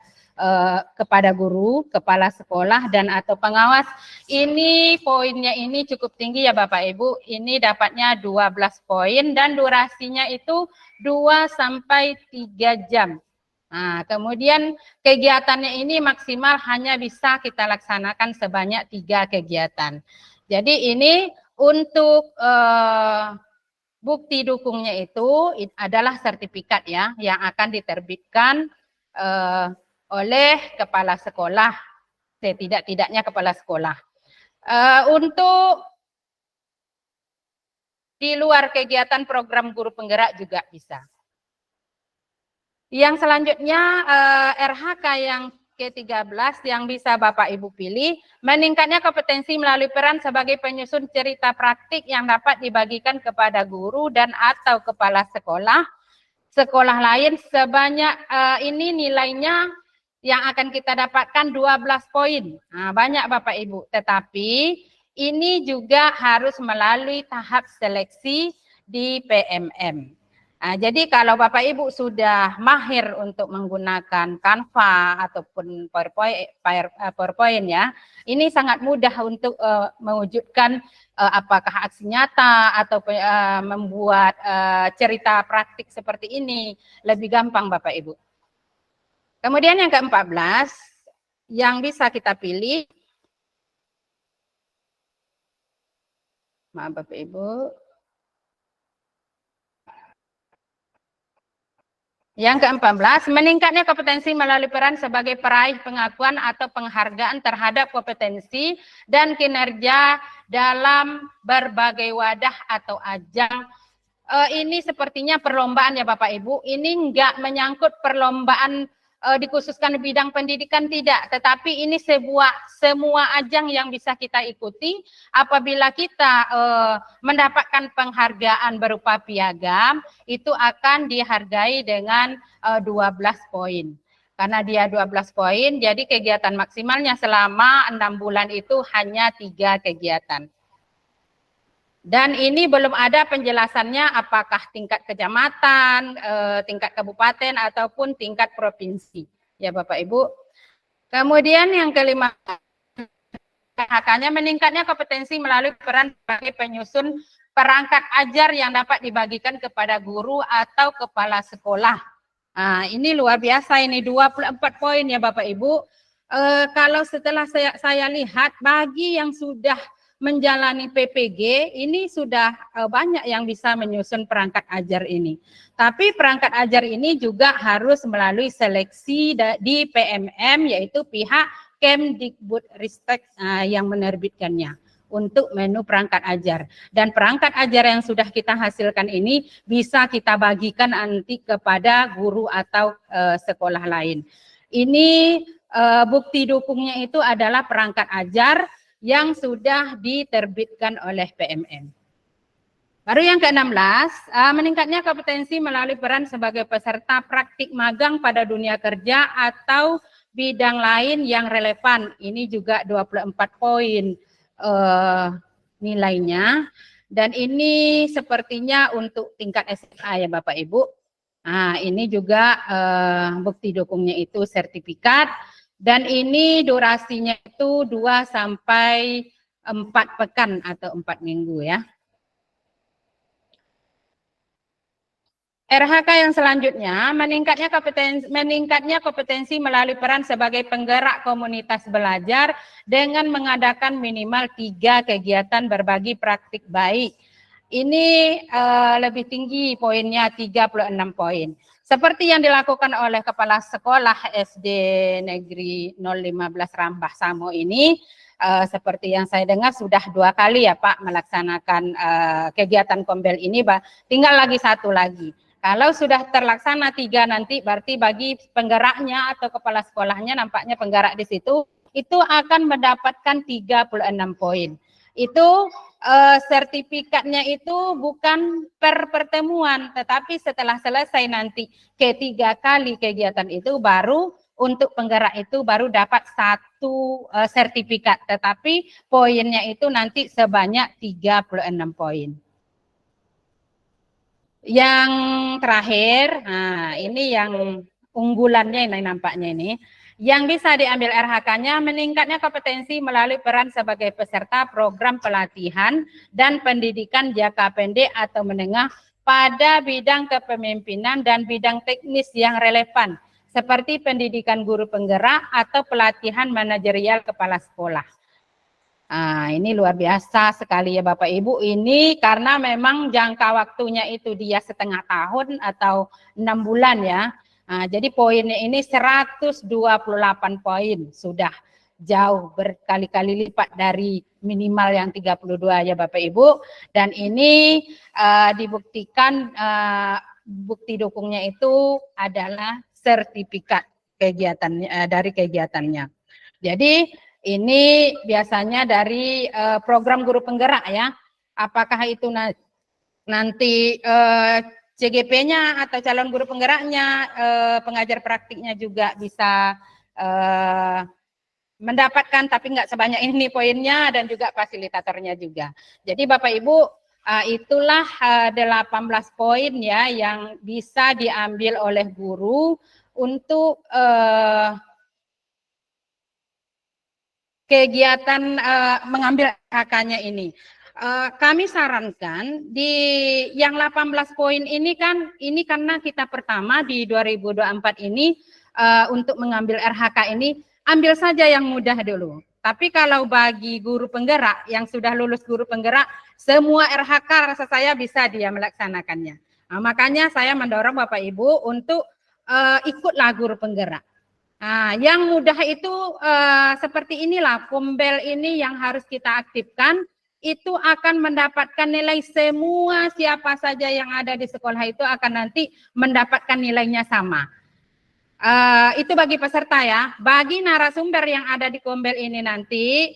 guru, kepala sekolah, dan atau pengawas. Ini poinnya ini cukup tinggi ya Bapak Ibu. Ini dapatnya 12 poin dan durasinya itu 2 sampai 3 jam. Kemudian kegiatannya ini maksimal hanya bisa kita laksanakan sebanyak 3 kegiatan. Jadi ini untuk bukti dukungnya itu adalah sertifikat ya yang akan diterbitkan oleh kepala sekolah, setidak-tidaknya kepala sekolah. Untuk di luar kegiatan program guru penggerak juga bisa. Yang selanjutnya RHK yang ke-13 yang bisa Bapak Ibu pilih, meningkatnya kompetensi melalui peran sebagai penyusun cerita praktik yang dapat dibagikan kepada guru dan atau kepala sekolah lain sebanyak ini nilainya yang akan kita dapatkan 12 poin. Banyak Bapak Ibu, tetapi ini juga harus melalui tahap seleksi di PMM. Jadi kalau Bapak Ibu sudah mahir untuk menggunakan Canva ataupun PowerPoint ya, ini sangat mudah untuk mewujudkan apakah aksi nyata atau membuat cerita praktik seperti ini, lebih gampang Bapak Ibu. Kemudian yang ke-14 yang bisa kita pilih, maaf Bapak Ibu. Yang ke-14, meningkatnya kompetensi melalui peran sebagai peraih pengakuan atau penghargaan terhadap kompetensi dan kinerja dalam berbagai wadah atau ajang. Ini sepertinya perlombaan ya Bapak Ibu. Ini enggak menyangkut perlombaan dikhususkan di bidang pendidikan, tidak, tetapi ini semua ajang yang bisa kita ikuti apabila kita mendapatkan penghargaan berupa piagam, itu akan dihargai dengan 12 poin. Karena dia 12 poin, jadi kegiatan maksimalnya selama 6 bulan itu hanya 3 kegiatan. Dan ini belum ada penjelasannya apakah tingkat kecamatan, tingkat kabupaten, ataupun tingkat provinsi. Ya Bapak Ibu. Kemudian yang kelima, PHK-nya meningkatnya kompetensi melalui peran sebagai penyusun perangkat ajar yang dapat dibagikan kepada guru atau kepala sekolah. Nah, ini luar biasa, ini 24 poin ya Bapak Ibu. Kalau setelah saya lihat, bagi yang sudah menjalani PPG ini sudah banyak yang bisa menyusun perangkat ajar ini. Tapi perangkat ajar ini juga harus melalui seleksi di PMM, yaitu pihak Kemdikbudristek yang menerbitkannya untuk menu perangkat ajar. Dan perangkat ajar yang sudah kita hasilkan ini bisa kita bagikan nanti kepada guru atau sekolah lain. Ini bukti dukungnya itu adalah perangkat ajar yang sudah diterbitkan oleh PMM. Baru yang ke-16, meningkatnya kompetensi melalui peran sebagai peserta praktik magang pada dunia kerja atau bidang lain yang relevan. Ini juga 24 poin nilainya. Dan ini sepertinya untuk tingkat SMA ya Bapak Ibu. Nah, ini juga bukti dukungnya itu sertifikat. Dan ini durasinya itu 2 sampai 4 pekan atau 4 minggu ya. RHK yang selanjutnya, meningkatnya kompetensi melalui peran sebagai penggerak komunitas belajar dengan mengadakan minimal 3 kegiatan berbagi praktik baik. Ini lebih tinggi poinnya, 36 poin. Seperti yang dilakukan oleh Kepala Sekolah SD Negeri 015 Rambah Samo ini, seperti yang saya dengar sudah 2 kali ya Pak melaksanakan kegiatan Kombel ini, tinggal lagi 1 lagi. Kalau sudah terlaksana 3 nanti berarti bagi penggeraknya atau kepala sekolahnya, nampaknya penggerak di situ, itu akan mendapatkan 36 poin. Itu sertifikatnya itu bukan per pertemuan, tetapi setelah selesai nanti ke-3 kali kegiatan itu baru untuk penggerak itu baru dapat 1 sertifikat, tetapi poinnya itu nanti sebanyak 36 poin. Yang terakhir, nah ini yang unggulannya ini nampaknya ini. Yang bisa diambil RHK-nya, meningkatnya kompetensi melalui peran sebagai peserta program pelatihan dan pendidikan jangka pendek atau menengah pada bidang kepemimpinan dan bidang teknis yang relevan, seperti pendidikan guru penggerak atau pelatihan manajerial kepala sekolah. Nah, ini luar biasa sekali ya Bapak Ibu. Ini karena memang jangka waktunya itu dia setengah tahun atau 6 bulan ya. Nah, jadi poinnya ini 128 poin, sudah jauh berkali-kali lipat dari minimal yang 32 ya Bapak Ibu. Dan ini dibuktikan bukti dukungnya itu adalah sertifikat kegiatannya dari kegiatannya. Jadi ini biasanya dari program guru penggerak ya. Apakah itu nanti CGP-nya atau calon guru penggeraknya, pengajar praktiknya juga bisa mendapatkan, tapi nggak sebanyak ini poinnya, dan juga fasilitatornya juga. Jadi Bapak Ibu, itulah 18 poin ya yang bisa diambil oleh guru untuk kegiatan mengambil RHK-nya ini. Kami sarankan di yang 18 poin ini kan, ini karena kita pertama di 2024 ini untuk mengambil RHK ini, ambil saja yang mudah dulu. Tapi kalau bagi guru penggerak yang sudah lulus guru penggerak, semua RHK rasa saya bisa dia melaksanakannya. Nah, makanya saya mendorong Bapak Ibu untuk ikutlah guru penggerak. Nah, yang mudah itu seperti inilah, Kombel ini yang harus kita aktifkan, itu akan mendapatkan nilai, semua siapa saja yang ada di sekolah itu akan nanti mendapatkan nilainya sama. Itu bagi peserta ya. Bagi narasumber yang ada di Kombel ini nanti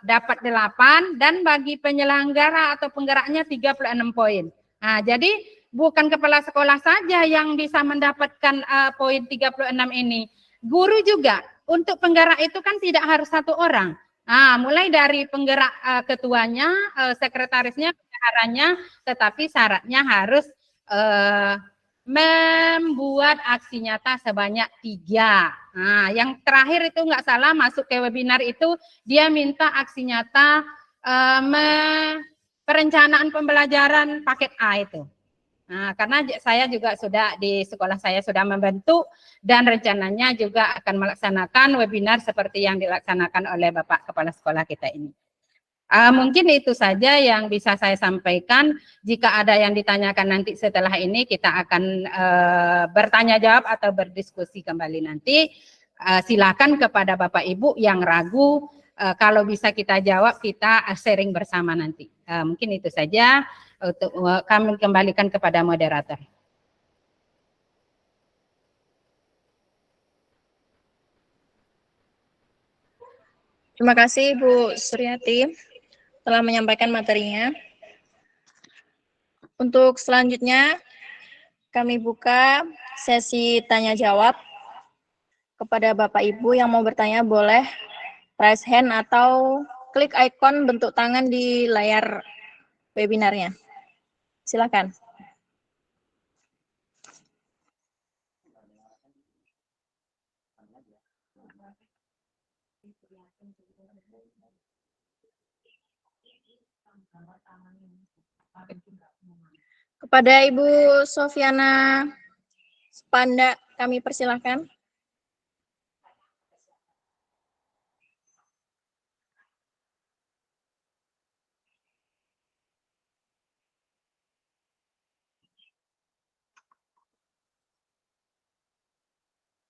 dapat 8, dan bagi penyelenggara atau penggeraknya 36 poin. Nah, jadi bukan kepala sekolah saja yang bisa mendapatkan poin 36 ini. Guru juga. Untuk penggerak itu kan tidak harus 1 orang. Nah, mulai dari penggerak ketuanya, sekretarisnya, bendaharanya, tetapi syaratnya harus membuat aksi nyata sebanyak 3. Nah, yang terakhir itu nggak salah masuk ke webinar itu, dia minta aksi nyata perencanaan pembelajaran paket A itu. Nah, karena saya juga sudah di sekolah saya sudah membentuk dan rencananya juga akan melaksanakan webinar seperti yang dilaksanakan oleh Bapak Kepala Sekolah kita ini. Mungkin itu saja yang bisa saya sampaikan. Jika ada yang ditanyakan nanti setelah ini, kita akan bertanya jawab atau berdiskusi kembali nanti. Silakan kepada Bapak Ibu yang ragu, kalau bisa kita jawab, kita sharing bersama nanti. Mungkin itu saja. Untuk kami kembalikan kepada moderator. Terima kasih Bu Suryati telah menyampaikan materinya. Untuk selanjutnya kami buka sesi tanya jawab. Kepada Bapak Ibu yang mau bertanya boleh raise hand atau klik ikon bentuk tangan di layar webinarnya. Silakan. Kepada Ibu Sofiana Spanda, kami persilahkan.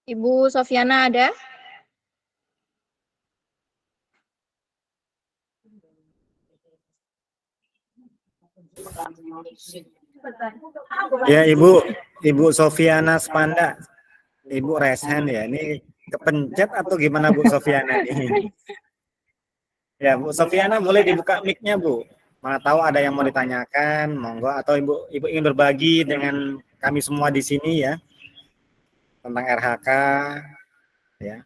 Ibu Sofiana ada? Ya, Ibu Sofiana Spanda. Ibu raise hand ya. Ini kepencet atau gimana Bu Sofiana ini? Ya, Bu Sofiana boleh dibuka mic-nya, Bu. Mana tahu ada yang mau ditanyakan, monggo, atau Ibu ingin berbagi dengan kami semua di sini ya. Tentang RHK ya.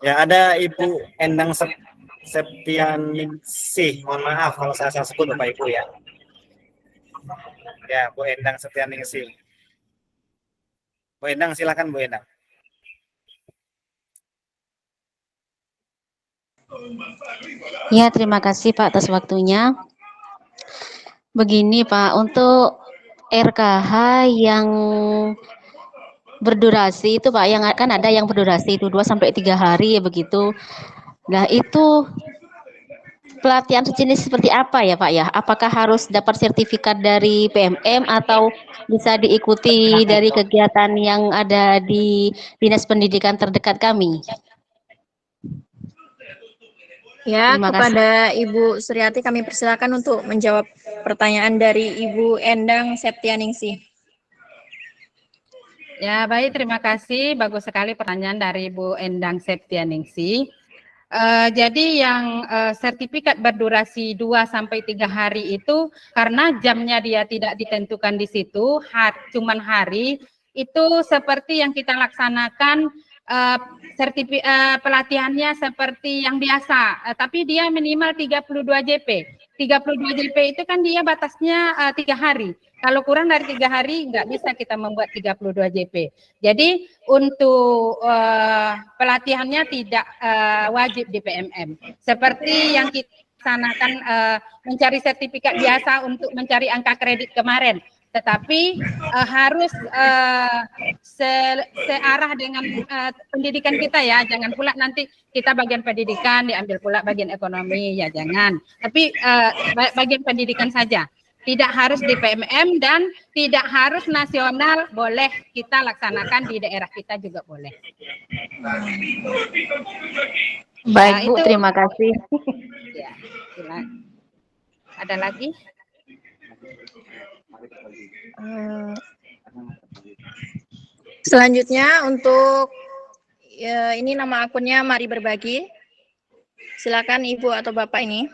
Ya, ada Ibu Endang Septianingsih. Mohon maaf kalau saya salah sebut Bapak Ibu ya. Ya, Bu Endang Septianingsih. Bu Endang, silakan Bu Endang. Ya, terima kasih Pak atas waktunya. Begini Pak, untuk RKH yang berdurasi itu Pak, yang kan ada yang berdurasi itu 2 sampai 3 hari ya begitu. Nah, itu pelatihan sejenis seperti apa ya Pak ya? Apakah harus dapat sertifikat dari PMM atau bisa diikuti dari kegiatan yang ada di Dinas Pendidikan terdekat kami? Ya, Terima kepada Ibu Suryati kami persilakan untuk menjawab pertanyaan dari Ibu Endang Septianingsih. Ya, baik, terima kasih. Bagus sekali pertanyaan dari Ibu Endang Septianingsih. Jadi yang sertifikat berdurasi 2 sampai 3 hari itu karena jamnya dia tidak ditentukan di situ, cuman hari, itu seperti yang kita laksanakan pelatihannya seperti yang biasa, tapi dia minimal 32 JP. 32 JP itu kan dia batasnya 3 hari. Kalau kurang dari 3 hari nggak bisa kita membuat 32 JP. Jadi untuk pelatihannya tidak wajib di PMM. Seperti yang kita laksanakan mencari sertifikat biasa untuk mencari angka kredit kemarin. Tetapi harus searah dengan pendidikan kita ya, jangan pula nanti kita bagian pendidikan diambil pula bagian ekonomi, ya jangan. Tapi bagian pendidikan saja. Tidak harus di PMM dan tidak harus nasional, boleh kita laksanakan di daerah kita juga boleh. Baik, Nah, Bu, itu- terima kasih. Ya, silakan. Ada lagi? Selanjutnya untuk ini nama akunnya Mari Berbagi. Silakan Ibu atau Bapak ini.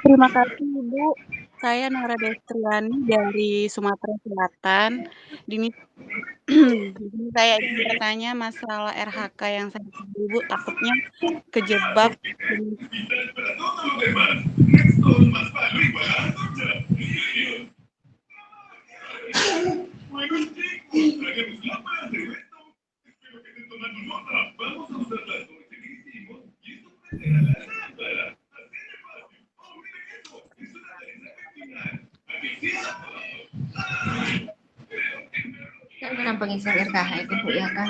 Terima kasih Ibu. Saya Nora Destriani dari Sumatera Selatan. Di sini saya ingin bertanya masalah RHK yang saya Ibu takutnya kejebak. Kan pengisian RKH itu Bu ya kan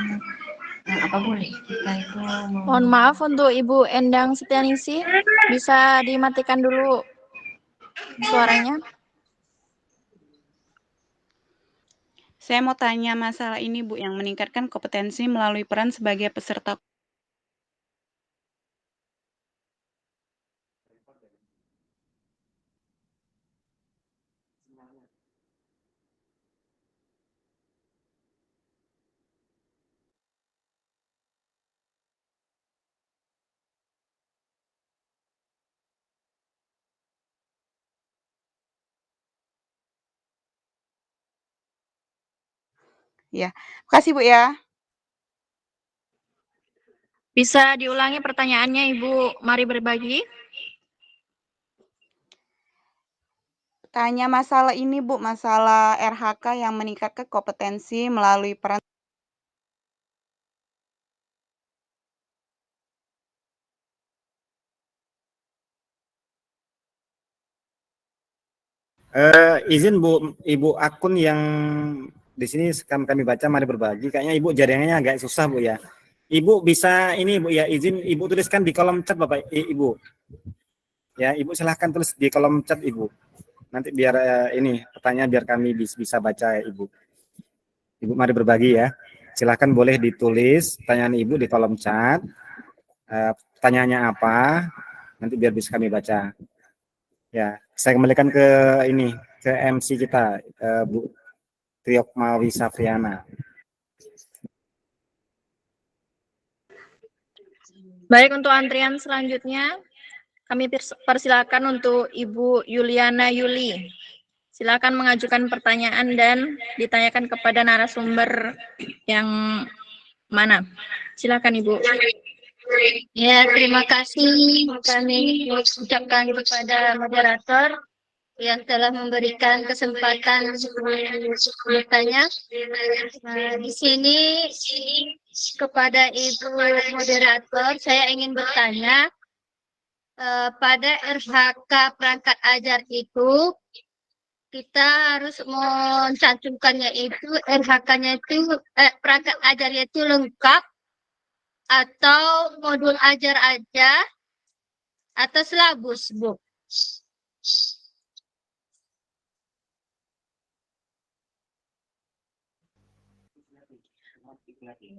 apa boleh kita itu Mohon maaf untuk Ibu Endang Setianingsih, bisa dimatikan dulu suaranya. Saya mau tanya masalah ini Bu, yang meningkatkan kompetensi melalui peran sebagai peserta. Ya, makasih Bu ya. Bisa diulangi pertanyaannya Ibu Mari Berbagi? Tanya masalah ini Bu, masalah RHK yang meningkatkan kompetensi melalui peran. Izin Bu, Ibu akun yang di sini kami baca Mari Berbagi, kayaknya Ibu jaringannya agak susah Bu ya. Ibu bisa ini Bu ya, izin Ibu tuliskan di kolom chat Bapak Ibu. Ya, Ibu silahkan tulis di kolom chat Ibu. Nanti biar ini pertanyaan biar kami bisa baca Ibu. Ibu Mari Berbagi ya. Silahkan boleh ditulis pertanyaan Ibu di kolom chat. Pertanyaannya apa? Nanti biar bisa kami baca. Ya, saya kembalikan ke ini, ke MC kita, Bu Triokmawi Safriana. Baik, untuk antrian selanjutnya, kami persilakan untuk Ibu Yuliana Yuli. Silakan mengajukan pertanyaan dan ditanyakan kepada narasumber yang mana. Silakan Ibu. Ya, terima kasih kami ucapkan kepada moderator yang telah memberikan kesempatan bertanya. Di sini kepada Ibu moderator, saya ingin bertanya pada RHK perangkat ajar itu kita harus mencantumkannya itu RHK-nya itu perangkat ajarnya itu lengkap atau modul ajar aja atau silabus, Bu?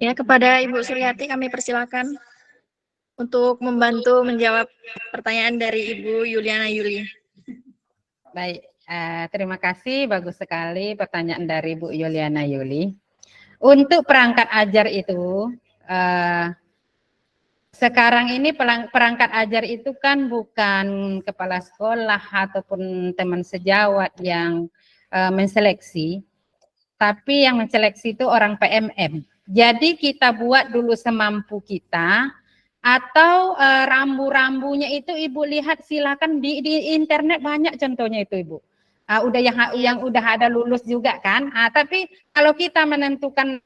Ya, kepada Ibu Suryati kami persilakan untuk membantu menjawab pertanyaan dari Ibu Yuliana Yuli. Baik, terima kasih. Bagus sekali pertanyaan dari Bu Yuliana Yuli. Untuk perangkat ajar itu, sekarang ini perangkat ajar itu kan bukan kepala sekolah ataupun teman sejawat yang menseleksi, tapi yang menseleksi itu orang PMM. Jadi kita buat dulu semampu kita, atau rambu-rambunya itu Ibu lihat silakan di internet banyak contohnya itu Ibu. Udah yang udah ada lulus juga kan. Tapi kalau kita menentukan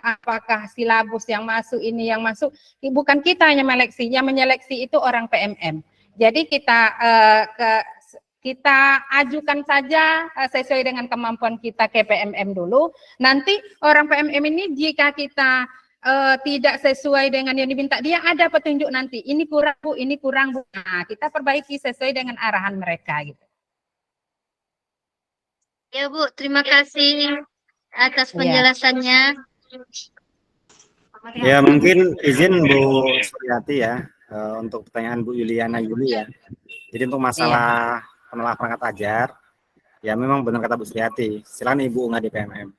apakah silabus yang masuk ini yang masuk, bukan kita yang menyeleksi itu orang PMM. Jadi kita Kita ajukan saja sesuai dengan kemampuan kita ke PMM dulu. Nanti orang PMM ini jika kita tidak sesuai dengan yang diminta, dia ada petunjuk nanti. Ini kurang Bu, ini kurang Bu. Nah, kita perbaiki sesuai dengan arahan mereka gitu. Ya Bu, terima kasih atas penjelasannya. Ya mungkin izin Bu Suryati ya untuk pertanyaan Bu Yuliana Yuli ya. Jadi untuk masalah penelaah perangkat ajar, ya memang benar kata Bu Suryati. Silakan Ibu unggah di PMM.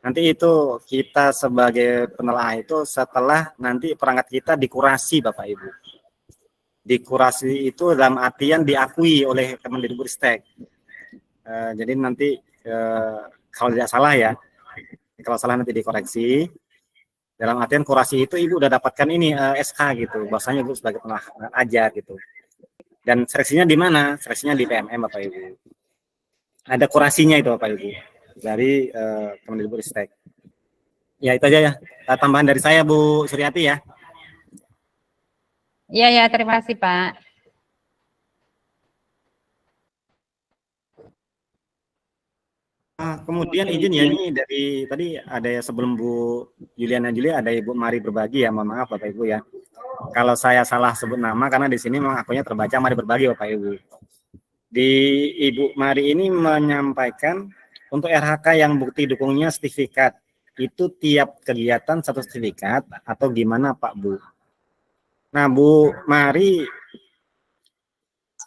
Nanti itu kita sebagai penelaah itu setelah nanti perangkat kita dikurasi Bapak Ibu. Dikurasi itu dalam artian diakui oleh Kemendikbudristek. Jadi nanti kalau tidak salah ya, kalau salah nanti dikoreksi. Dalam artian kurasi itu Ibu udah dapatkan ini SK gitu, bahwasanya Ibu sebagai penelaah ajar gitu. Dan seleksinya di mana? Seleksinya di PMM Bapak Ibu. Ada kurasinya itu Bapak Ibu dari Kemendikbudristek. Ya itu aja ya. Tambahan dari saya Bu Suryati ya. Iya ya, terima kasih Pak. Kemudian izin ya, ini dari tadi ada ya sebelum Bu Yuliana Juli ada Ibu Mari berbagi ya, mohon maaf Bapak Ibu ya. Kalau saya salah sebut nama karena di sini memang akunnya terbaca Mari berbagi Bapak Ibu. Di Ibu Mari ini menyampaikan untuk RHK yang bukti dukungnya sertifikat itu tiap kegiatan satu sertifikat atau gimana Pak Bu? Nah Bu Mari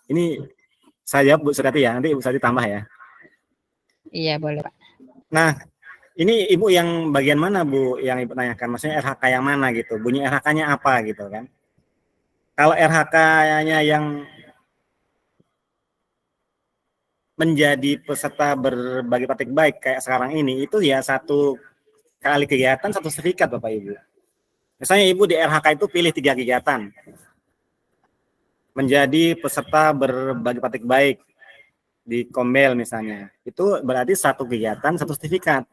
ini saya jawab Bu Suryati ya, nanti Ibu Suryati tambah ya. Iya boleh Pak. Nah, ini Ibu yang bagian mana Bu yang Ibu tanyakan? Maksudnya RHK yang mana gitu? Bunyi RHK-nya apa gitu kan? Kalau RHK-nya yang menjadi peserta berbagi praktik baik kayak sekarang ini, itu ya satu kali kegiatan satu sertifikat Bapak Ibu. Misalnya Ibu di RHK itu pilih 3 kegiatan. Menjadi peserta berbagi praktik baik di Kombel misalnya, itu berarti satu kegiatan satu sertifikat.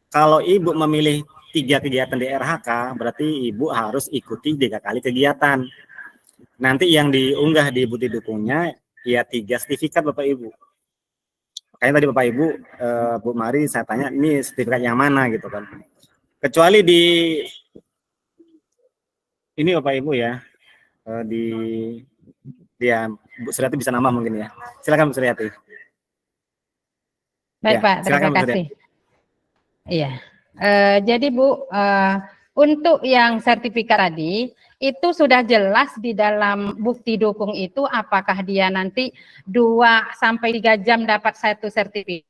Kalau Ibu memilih 3 kegiatan di RHK, berarti Ibu harus ikuti 3 kali kegiatan. Nanti yang diunggah di bukti dukungnya ya 3 sertifikat Bapak Ibu. Makanya tadi Bapak Ibu Bu Mari saya tanya ini sertifikat yang mana gitu kan. Kecuali di ini Bapak Ibu ya di dia Bu Suryati bisa nambah mungkin ya. Silakan Bu Suryati. Baik Ya, Pak, terima kasih. Iya. Jadi Bu, untuk yang sertifikat tadi itu sudah jelas di dalam bukti dukung itu apakah dia nanti 2 sampai 3 jam dapat 1 sertifikat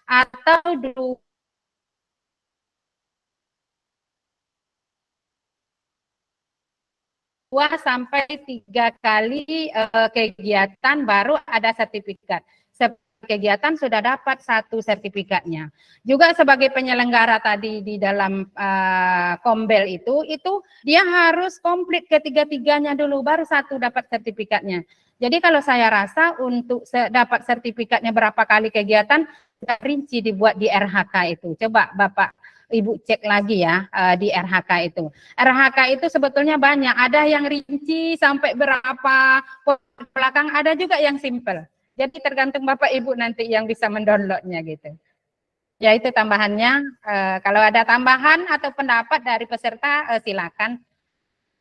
atau 2 sampai 3 kali kegiatan baru ada sertifikat. Kegiatan sudah dapat 1 sertifikatnya. Juga sebagai penyelenggara tadi di dalam Kombel itu dia harus komplit ketiga-tiganya dulu baru 1 dapat sertifikatnya. Jadi kalau saya rasa untuk dapat sertifikatnya berapa kali kegiatan sudah rinci dibuat di RHK itu. Coba Bapak Ibu cek lagi ya di RHK itu. RHK itu sebetulnya banyak, ada yang rinci sampai berapa belakang, ada juga yang simple. Jadi tergantung Bapak Ibu nanti yang bisa mendownloadnya gitu. Ya itu tambahannya. Kalau ada tambahan atau pendapat dari peserta silakan.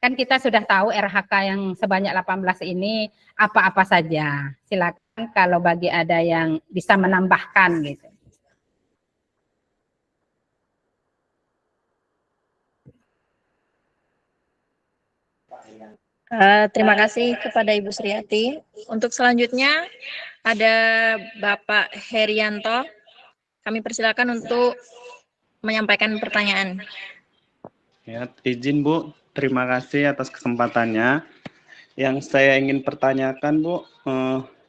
Kan kita sudah tahu RHK yang sebanyak 18 ini apa-apa saja. Silakan kalau bagi ada yang bisa menambahkan gitu. Terima kasih kepada Ibu Suryati. Untuk selanjutnya ada Bapak Herianto. Kami persilakan untuk menyampaikan pertanyaan. Ya, izin Bu, terima kasih atas kesempatannya. Yang saya ingin pertanyakan Bu,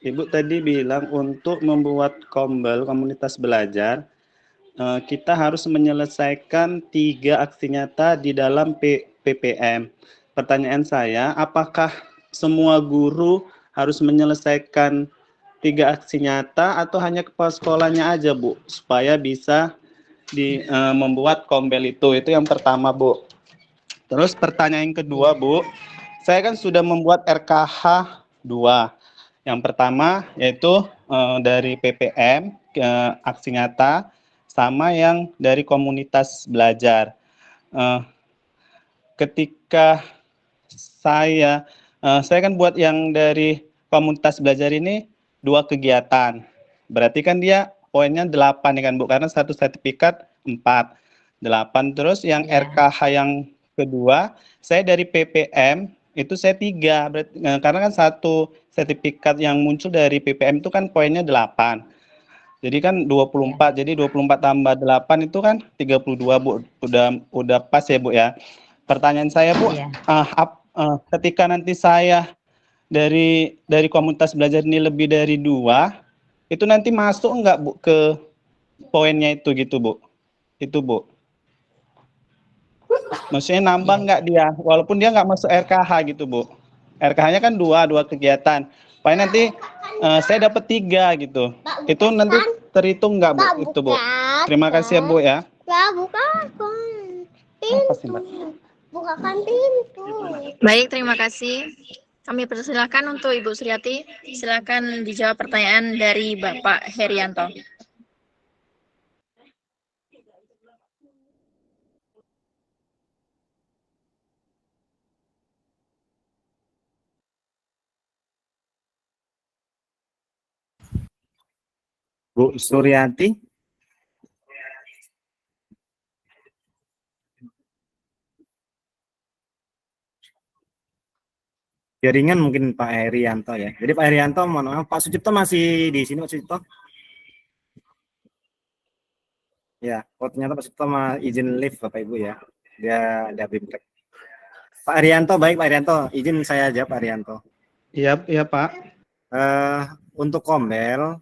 Ibu tadi bilang untuk membuat Kombel komunitas belajar, kita harus menyelesaikan 3 aksi nyata di dalam PPM. Pertanyaan saya, apakah semua guru harus menyelesaikan 3 aksi nyata atau hanya kepala sekolahnya aja Bu, supaya bisa membuat Kombel itu yang pertama Bu. Terus pertanyaan yang kedua, Bu. Saya kan sudah membuat RKH 2. Yang pertama yaitu dari PPM ke aksi nyata, sama yang dari komunitas belajar. Ketika saya kan buat yang dari komunitas belajar ini 2 kegiatan. Berarti kan dia poinnya 8 ya kan Bu, karena satu sertifikat 4. 8. Terus yang RKH yang kedua, saya dari PPM itu saya 3. Berarti, karena kan satu sertifikat yang muncul dari PPM itu kan poinnya 8. Jadi kan 24. Jadi 24 tambah 8 itu kan 32, Bu. Udah pas ya, Bu ya. Pertanyaan saya, Bu, ketika nanti saya dari komunitas belajar ini lebih dari 2, itu nanti masuk enggak, Bu, ke poinnya itu gitu, Bu? Itu, Bu. Maksudnya nambah nggak dia, walaupun dia nggak masuk RKH gitu, Bu. RKH-nya kan 2 kegiatan. Paling nanti saya dapat 3 gitu. Itu nanti terhitung nggak, Bu? Itu, Bu. Terima kasih ya, Bu ya. Apa sih, Mbak? Bukakan pintu. Baik, terima kasih. Kami persilakan untuk Ibu Suryati. Silakan dijawab pertanyaan dari Bapak Herianto. Bu Suryati. Jaringan mungkin Pak Herianto ya. Jadi Pak Herianto, mohon maaf, Pak Sucipto masih di sini, Pak Sucipto? Ya, oh ternyata Pak Sucipto izin live Bapak Ibu ya. Dia ada bimtek. Pak Herianto, baik Pak Herianto, izin saya jawab Pak Herianto. Iya, Pak. Untuk kombel,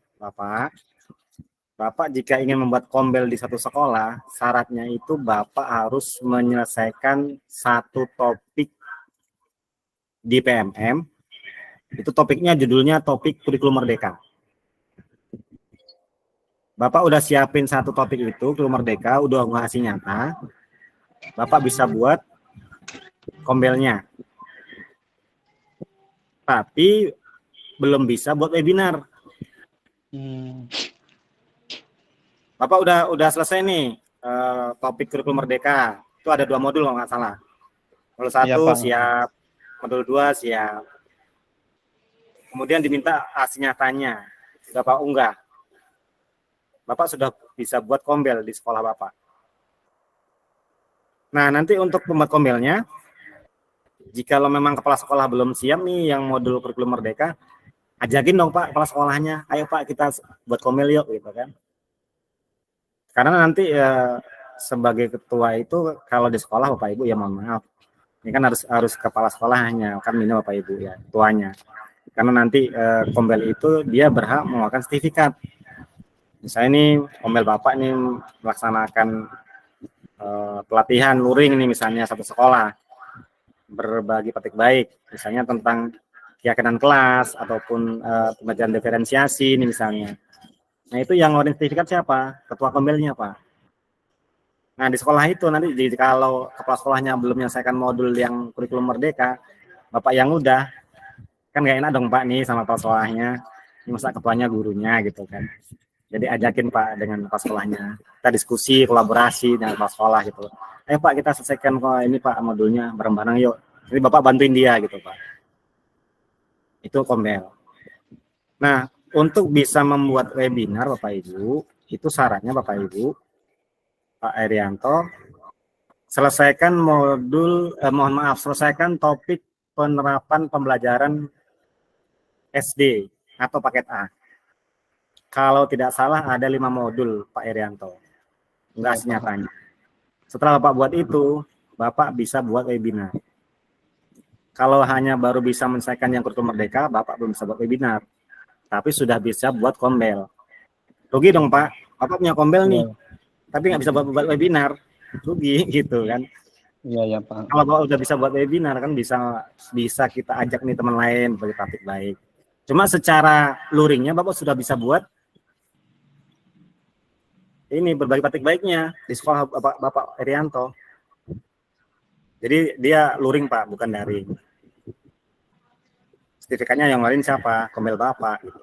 Bapak jika ingin membuat kombel di satu sekolah, syaratnya itu Bapak harus menyelesaikan satu topik di PMM. Itu topiknya judulnya topik kurikulum merdeka. Bapak udah siapin satu topik itu, kurikulum merdeka, udah ngasih nyata. Bapak bisa buat kombelnya. Tapi belum bisa buat webinar. Bapak udah selesai nih topik kurikulum merdeka. Itu ada 2 modul kalau nggak salah. Modul 1 siap, modul 2 siap. Kemudian diminta hasil nyatanya. Bapak unggah. Bapak sudah bisa buat kombel di sekolah Bapak. Nah, nanti untuk pembuat kombelnya, jika lo memang kepala sekolah belum siap nih yang modul kurikulum merdeka, ajakin dong Pak kepala sekolahnya. Ayo Pak kita buat kombel yuk gitu kan. Karena nanti sebagai ketua itu kalau di sekolah Bapak Ibu ya mohon maaf. Ini kan harus kepala sekolahnya, kan ini Bapak Ibu ya, ketuanya. Karena nanti kombel itu dia berhak mengeluarkan sertifikat. Misalnya ini kombel Bapak ini melaksanakan pelatihan luring ini misalnya satu sekolah. Berbagi praktik baik, misalnya tentang keyakinan kelas ataupun pembelajaran diferensiasi ini misalnya. Nah itu yang ngeluarin sertifikat siapa? Ketua kombelnya Pak. Nah di sekolah itu nanti kalau kepala sekolahnya belum menyelesaikan modul yang kurikulum merdeka, Bapak yang udah, kan gak enak dong Pak nih sama kepala sekolahnya, ini masa ketuanya gurunya gitu kan. Jadi ajakin Pak dengan kepala sekolahnya, kita diskusi, kolaborasi dengan kepala sekolah gitu. Ayo Pak kita selesaikan ini Pak modulnya bareng-bareng yuk. Jadi Bapak bantuin dia gitu Pak. Itu kombel. Nah untuk bisa membuat webinar Bapak Ibu, itu syaratnya Bapak Ibu, Pak Herianto, selesaikan selesaikan topik penerapan pembelajaran SD atau paket A. Kalau tidak salah ada 5 modul Pak Herianto. Enggak senyatanya. Setelah Bapak buat itu, Bapak bisa buat webinar. Kalau hanya baru bisa menyelesaikan yang kurikulum merdeka, Bapak belum bisa buat webinar. Tapi sudah bisa buat kombel. Rugi dong Pak, Bapak punya kombel nih, tapi nggak bisa buat webinar, rugi gitu kan. Iya Pak. Kalau Bapak udah bisa buat webinar kan bisa kita ajak nih teman lain bagi praktik baik. Cuma secara luringnya Bapak sudah bisa buat ini berbagi praktik baiknya di sekolah Bapak Herianto. Jadi dia luring Pak, bukan daring. Sertifikatnya yang lain siapa? Komel Bapak gitu.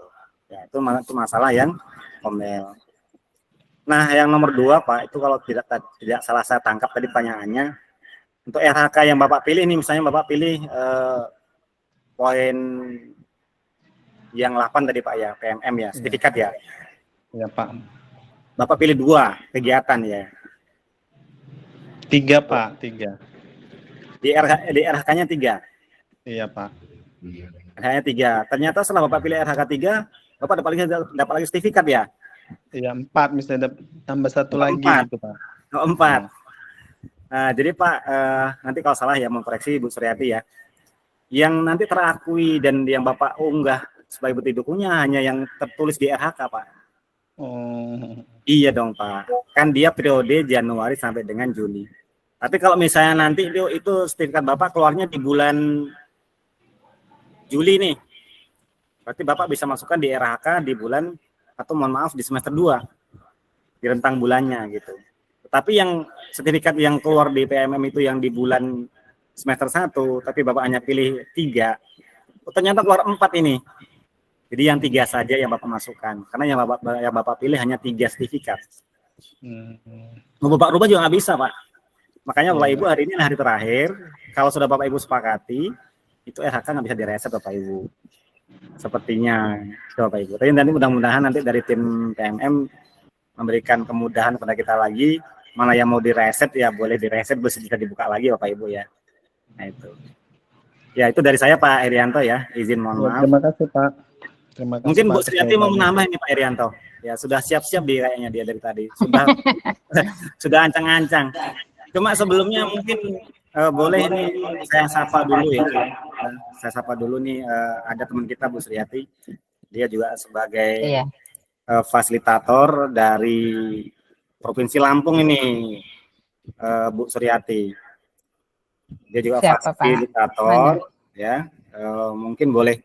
Ya, itu masalah yang komel. Nah, yang nomor 2 Pak, itu kalau tidak salah saya tangkap tadi pertanyaannya, untuk RHK yang Bapak pilih nih, misalnya Bapak pilih poin yang 8 tadi Pak ya, PMM ya, sertifikat ya. Ya Pak. Bapak pilih 2 kegiatan ya. 3 Pak, 3. Di RHK-nya 3. Iya Pak. RHK-nya 3. Ternyata setelah Bapak pilih RHK 3, Bapak dapat lagi sertifikat ya? Iya 4, misalnya tambah 1 lagi 4. gitu Pak. 4. Nah, jadi Pak, nanti kalau salah ya mau koreksi Bu Suryati ya. Yang nanti terakui dan yang Bapak unggah sebagai bukti dukungnya hanya yang tertulis di RHK Pak. Oh. Iya dong Pak. Kan dia periode Januari sampai dengan Juni. Tapi kalau misalnya nanti itu sertifikat Bapak keluarnya di bulan Juli nih. Berarti Bapak bisa masukkan di RHK di bulan, atau mohon maaf di semester 2. Di rentang bulannya gitu. Tapi yang sertifikat yang keluar di PMM itu yang di bulan semester 1, tapi Bapak hanya pilih 3. Ternyata keluar 4 ini. Jadi yang 3 saja yang Bapak masukkan. Karena yang Bapak pilih hanya 3 sertifikat. Mau Bapak rubah juga nggak bisa Pak. Makanya Bapak Ibu hari ini hari terakhir. Kalau sudah Bapak Ibu sepakati, itu RHK nggak bisa direset Bapak Ibu. Sepertinya Bapak Ibu. Tapi nanti mudah-mudahan nanti dari tim PMM memberikan kemudahan kepada kita lagi. Mana yang mau direset ya boleh direset, bisa dibuka lagi Bapak Ibu ya. Nah itu. Ya itu dari saya Pak Irianto ya. Izin mohon maaf. Terima kasih Pak. Terima kasih. Mungkin Bu Suryati mau menambah ini Pak Irianto. Ya sudah siap-siap kayaknya dia dari tadi. Sudah sudah ancang-ancang. Cuma sebelumnya mungkin boleh nih saya sapa dulu ya. Saya sapa dulu nih ada teman kita Bu Suryati. Dia juga sebagai fasilitator dari Provinsi Lampung ini, Bu Suryati. Dia juga fasilitator, ya. Mungkin boleh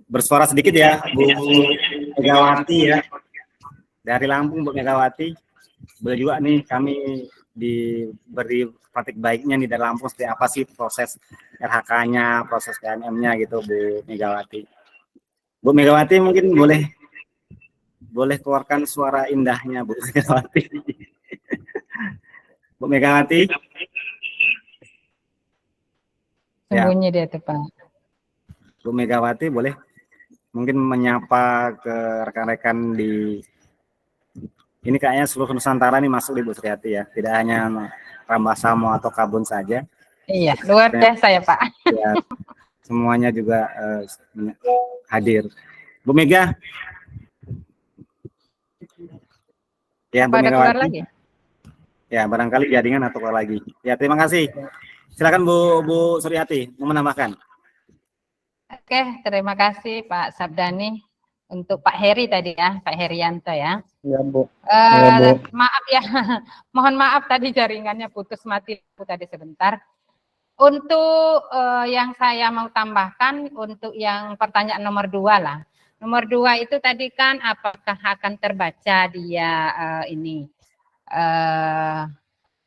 bersuara sedikit ya, Bu Megawati ya. Dari Lampung, Bu Megawati. Boleh juga nih kami diberi praktik baiknya nih dari Lampung, seperti apa sih proses RHK-nya, proses PMM-nya gitu, Bu Megawati. Bu Megawati mungkin boleh keluarkan suara indahnya Bu Megawati. Bu Megawati. Sembunyi dia tuh Pak. Bu Megawati boleh mungkin menyapa ke rekan-rekan di ini, kayaknya seluruh Nusantara nih masuk di Bu Suryati ya, tidak hanya Rambasamo atau Kabun saja. Iya, luar biasa ya Pak. Ya, semuanya juga hadir. Bu Mega. Ya, Bu Megawati. Lagi? Ya, barangkali jaringan atau keluar lagi. Ya, terima kasih. Silakan Bu Suryati, mau menambahkan. Oke, terima kasih Pak Sabdani. Untuk Pak Heri tadi ya, Pak Herianto ya. Iya Bu. Maaf ya, mohon maaf tadi jaringannya putus mati tadi sebentar. Untuk yang saya mau tambahkan, untuk yang pertanyaan nomor 2 lah. Nomor 2 itu tadi kan apakah akan terbaca dia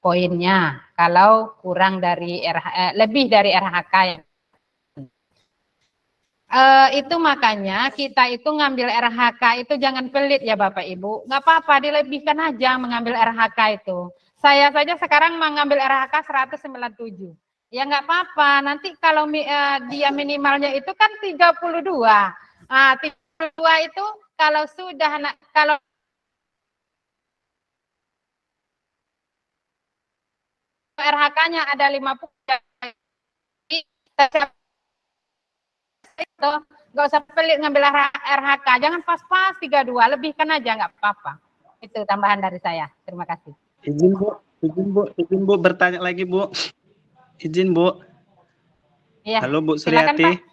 poinnya kalau kurang dari lebih dari RHK ya. Itu makanya kita itu ngambil RHK itu jangan pelit ya Bapak Ibu. Nggak apa-apa, dilebihkan aja mengambil RHK itu. Saya saja sekarang mengambil RHK 197. Ya nggak apa-apa, nanti kalau dia minimalnya itu kan 32. 32 itu kalau sudah, kalau RHK-nya ada 50, itu nggak usah pelit ngambil RHK, jangan pas-pas 32, lebihkan aja nggak apa-apa. Itu tambahan dari saya. Terima kasih. Izin Bu bertanya lagi Bu. Izin Bu. Iya. Halo Bu Suryati.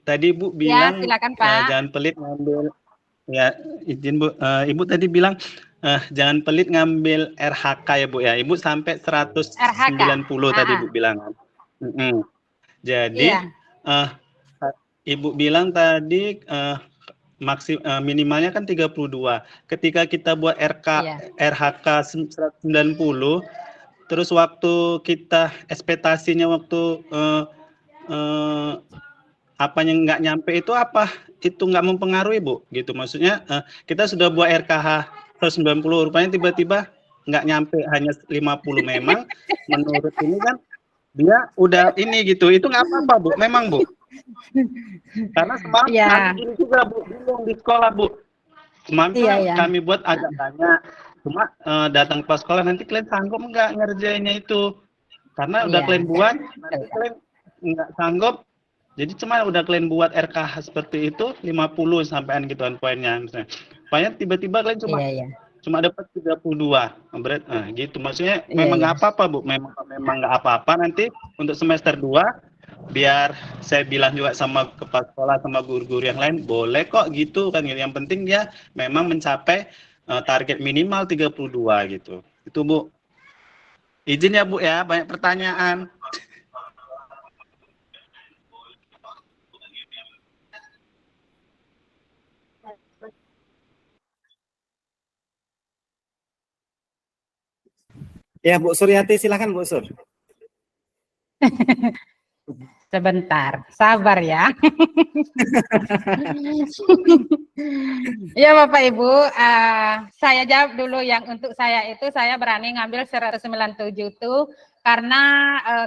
Tadi Bu bilang ya, silakan, Pak. Jangan pelit ngambil. Ya, izin Bu. Ibu tadi bilang jangan pelit ngambil RHK ya Bu ya. Ibu sampai 190 tadi Bu bilang. Jadi Ibu bilang tadi minimalnya kan 32. Ketika kita buat RHK 190, terus waktu kita ekspektasinya waktu apa yang nggak nyampe itu apa? Itu nggak mempengaruhi, Bu? Gitu maksudnya kita sudah buat RKH 190, rupanya tiba-tiba nggak nyampe, hanya 50 memang menurut ini kan dia udah ini gitu. Itu nggak apa-apa, Bu. Memang, Bu. Karena semalam kami ini juga, Bu, bingung di sekolah, Bu. Kemarin kami buat agak banyak. Cuma datang ke sekolah, nanti kalian sanggup nggak ngerjainnya itu? Karena udah kalian buat, nanti kalian nggak sanggup. Jadi cuma udah kalian buat RKH seperti itu 50 sampean gituan poinnya misalnya. Poinnya tiba-tiba kalian cuma dapat 32. Berat gitu. Maksudnya memang nggak apa-apa, Bu. Memang nggak apa-apa, nanti untuk semester 2 biar saya bilang juga sama kepala sekolah sama guru-guru yang lain, boleh kok gitu kan. Yang penting dia memang mencapai target minimal 32 gitu. Itu, Bu. Izin ya, Bu ya, banyak pertanyaan. Ya, Bu Suryati, silakan Bu Sur. Sebentar, sabar ya. Ya Bapak Ibu, saya jawab dulu yang untuk saya itu, saya berani ngambil 197 itu karena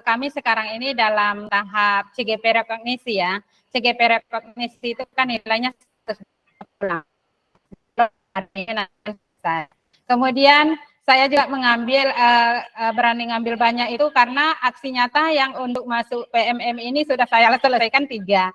kami sekarang ini dalam tahap CGP rekognisi ya. CGP rekognisi itu kan nilainya 100. Kemudian saya juga mengambil berani ngambil banyak itu karena aksi nyata yang untuk masuk PMM ini sudah saya selesaikan 3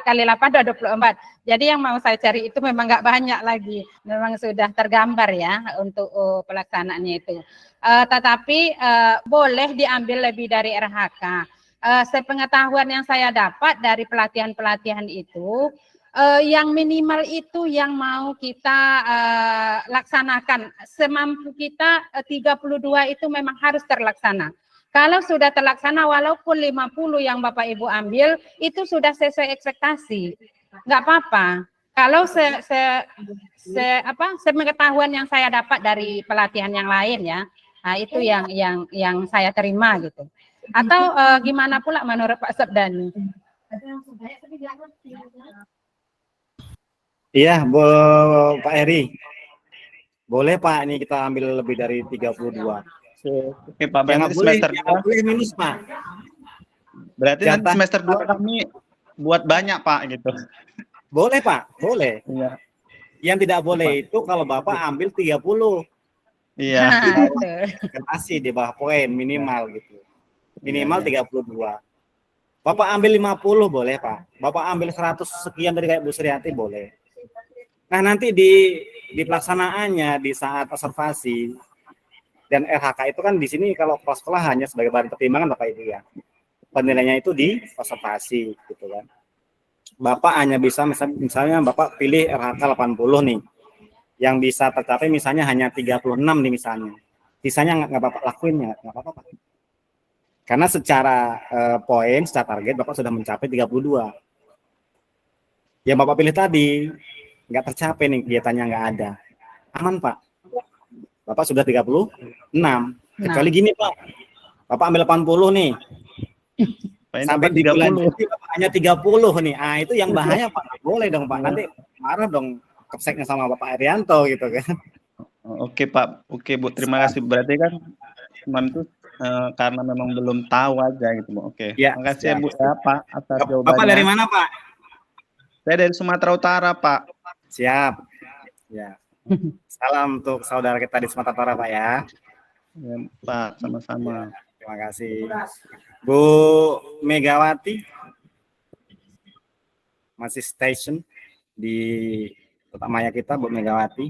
kali 8 24. Jadi yang mau saya cari itu memang nggak banyak lagi, memang sudah tergambar ya untuk pelaksanaannya itu. Tetapi boleh diambil lebih dari RHK. Sepengetahuan yang saya dapat dari pelatihan-pelatihan itu, yang minimal itu yang mau kita laksanakan semampu kita 32 itu memang harus terlaksana. Kalau sudah terlaksana walaupun 50 yang Bapak Ibu ambil itu sudah sesuai ekspektasi, nggak apa-apa. Kalau sepengetahuan yang saya dapat dari pelatihan yang lain ya, nah itu yang saya terima gitu. Atau gimana pula menurut Pak Sabdani? Iya, Pak Heri. Boleh Pak, ini kita ambil lebih dari 32. Oke Pak, berarti semester 2 boleh minus Pak. Berarti nanti semester 2 kami buat banyak Pak gitu. Boleh Pak, boleh. Iya. Yang tidak boleh itu kalau Bapak ambil 30. Iya. Kasih di bawah poin minimal gitu. Minimal 32. Bapak ambil 50 boleh Pak. Bapak ambil 100 sekian dari kayak Bu Suryati boleh. Nah nanti di pelaksanaannya di saat observasi dan RHK itu kan di sini kalau kepala sekolah hanya sebagai bahan pertimbangan Bapak Ibu ya. Penilaiannya itu di observasi gitu kan. Bapak hanya bisa misalnya Bapak pilih RHK 80 nih. Yang bisa tercapai misalnya hanya 36 nih misalnya. Sisanya nggak Bapak lakuin ya, nggak apa-apa. Karena secara poin, secara target Bapak sudah mencapai 32. Yang Bapak pilih tadi nggak tercapai nih, kegiatannya nggak ada. Aman Pak. Bapak sudah 36. Kecuali gini Pak. Bapak ambil 80 nih. Sampai di bulan Bapak hanya 30 nih. Ah itu yang bahaya Pak. Boleh dong Pak. Nanti marah dong Kapseknya sama Bapak Arianto gitu kan. Oke Pak. Oke Bu, terima kasih. Berarti kan cuman itu karena memang belum tahu aja gitu Bu. Oke. Ya, terima kasih ya Bu ya Pak atas jawabannya. Bapak dari mana Pak? Saya dari Sumatera Utara Pak. Siap. Ya. Salam untuk saudara kita di Sumatera Utara Pak ya. Ya Pak, sama-sama. Terima kasih. Bu Megawati masih station di utamanya kita Bu Megawati.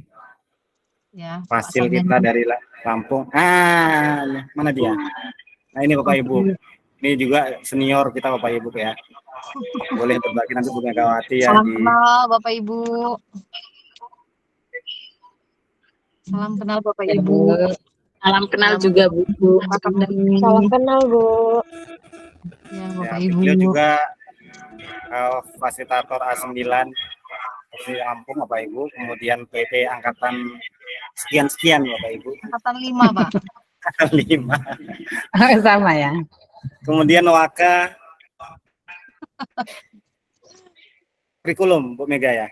Ya, Fasil kita dari Lampung. Mana dia? Nah ini Bapak Ibu. Ini juga senior kita Bapak Ibu ya. Boleh berbagi nanti Bu Megawati ya. Salam kenal Bapak Ibu. Salam kenal Bapak Ibu. Salam kenal juga Bu. Salam kenal Bu. Ya Bapak Ibu. Beliau juga fasilitator A9 di Lampung Bapak Ibu. Kemudian PP angkatan sekian-sekian Bapak Ibu. Angkatan 5 Pak. 5. Sama ya. Kemudian Waka kurikulum Bu Mega ya.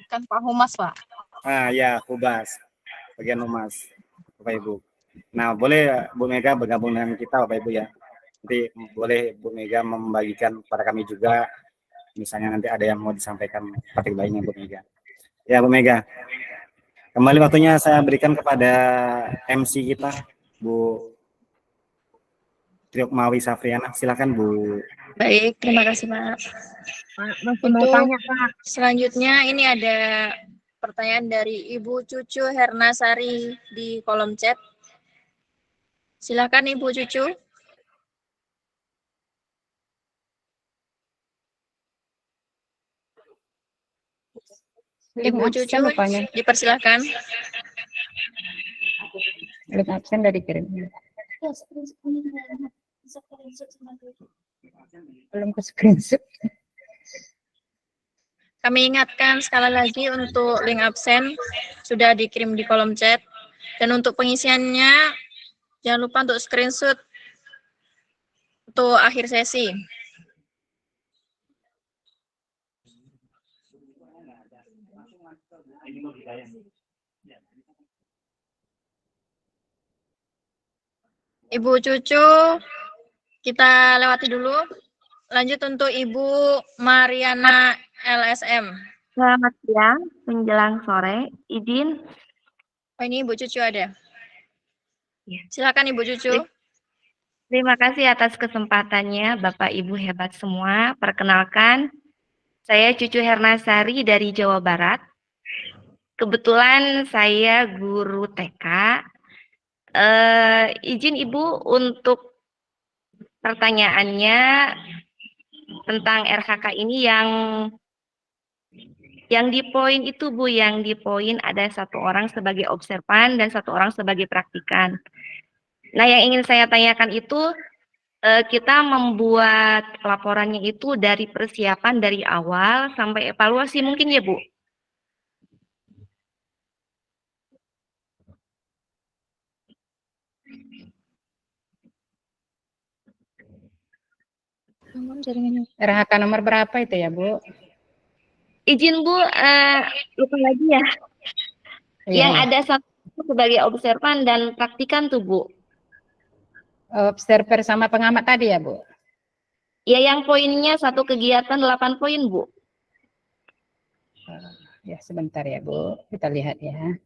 Bukan Pak Humas, Pak. Ah ya, Hubas, bagian humas, Bapak Ibu. Nah, boleh Bu Mega bergabung dengan kita, Bapak Ibu ya. Nanti boleh Bu Mega membagikan kepada kami juga, misalnya nanti ada yang mau disampaikan seperti lainnya Bu Mega. Ya Bu Mega, kembali waktunya saya berikan kepada MC kita, Bu Triokmawi Safriana. Silakan Bu. Baik, terima kasih Pak. Masih mau tanya, Pak. Selanjutnya ini ada pertanyaan dari Ibu Cucu Hernasari di kolom chat. Silakan Ibu Cucu. Ibu Cucu, dipersilakan. Link absen udah dikirim. Belum ke screenshot. Kami ingatkan sekali lagi untuk link absen sudah dikirim di kolom chat. Dan untuk pengisiannya, jangan lupa untuk screenshot untuk akhir sesi. Ibu Cucu, kita lewati dulu. Lanjut untuk Ibu Mariana LSM. Selamat siang, menjelang sore. Izin. Oh, ini Ibu Cucu ada. Silakan Ibu Cucu. Terima kasih atas kesempatannya, Bapak Ibu hebat semua. Perkenalkan, saya Cucu Hernasari dari Jawa Barat. Kebetulan saya guru TK. Izin Ibu untuk pertanyaannya tentang RHK ini yang di poin itu Bu, yang di poin ada 1 orang sebagai observan dan 1 orang sebagai praktikan. Nah, yang ingin saya tanyakan itu kita membuat laporannya itu dari persiapan dari awal sampai evaluasi mungkin ya Bu? RHK nomor berapa itu ya Bu? Izin Bu, lupa lagi ya. Yang ada 1 sebagai observan dan praktikan tuh Bu. Observer sama pengamat tadi ya Bu? Ya, yang poinnya 1 kegiatan 8 poin Bu. Ya sebentar ya Bu, kita lihat ya.